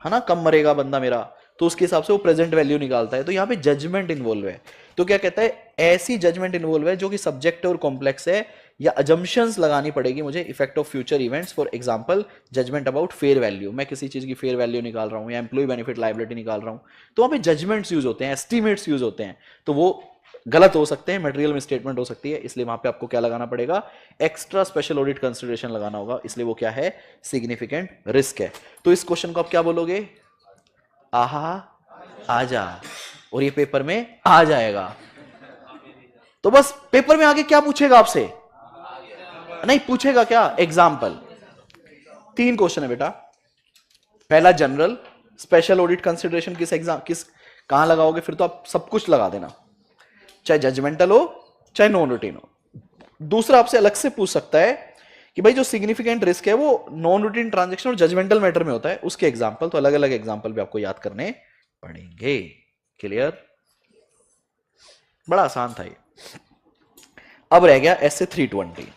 ना, कम मरेगा बंदा मेरा, तो उसके हिसाब से वो प्रेजेंट वैल्यू निकालता है, तो यहाँ पे जजमेंट इन्वॉल्व है, तो क्या कहता है ऐसी जजमेंट इन्वॉल्व है जो कि सब्जेक्ट और कॉम्प्लेक्स है, या अजम्पशंस लगानी पड़ेगी मुझे, effect of future events, for example judgement about fair value, मैं किसी चीज की फेयर वैल्यू निकाल रहा हूं या एम्प्लॉय बेनिफिट लायबिलिटी निकाल रहा हूं, तो वहां पे जजमेंट्स यूज होते हैं, एस्टिमेट्स यूज होते हैं, तो वो गलत हो सकते हैं, मटेरियल मिसस्टेटमेंट हो सकती है, इसलिए वहां पे आपको क्या लगाना पड़ेगा, एक्स्ट्रा स्पेशल ऑडिट कंसिडरेशन लगाना होगा, इसलिए वो क्या है, सिग्निफिकेंट रिस्क है। तो इस क्वेश्चन को आप क्या बोलोगे, आजा, और ये पेपर में आ जाएगा, तो बस पेपर में आगे क्या पूछेगा आपसे, नहीं पूछेगा क्या, एग्जाम्पल, 3 क्वेश्चन है बेटा, पहला जनरल, स्पेशल ऑडिट कंसिडरेशन किस कहां लगाओगे, फिर तो आप सब कुछ लगा देना, चाहे जजमेंटल हो चाहे नॉन रूटीन हो, दूसरा आपसे अलग से पूछ सकता है कि भाई जो सिग्निफिकेंट रिस्क है वो नॉन रूटीन ट्रांजेक्शन और जजमेंटल मैटर में होता है, उसके एग्जाम्पल, तो अलग अलग एग्जाम्पल भी आपको याद करने पड़ेंगे। क्लियर? बड़ा आसान था ये। अब रह गया ऐसे 320।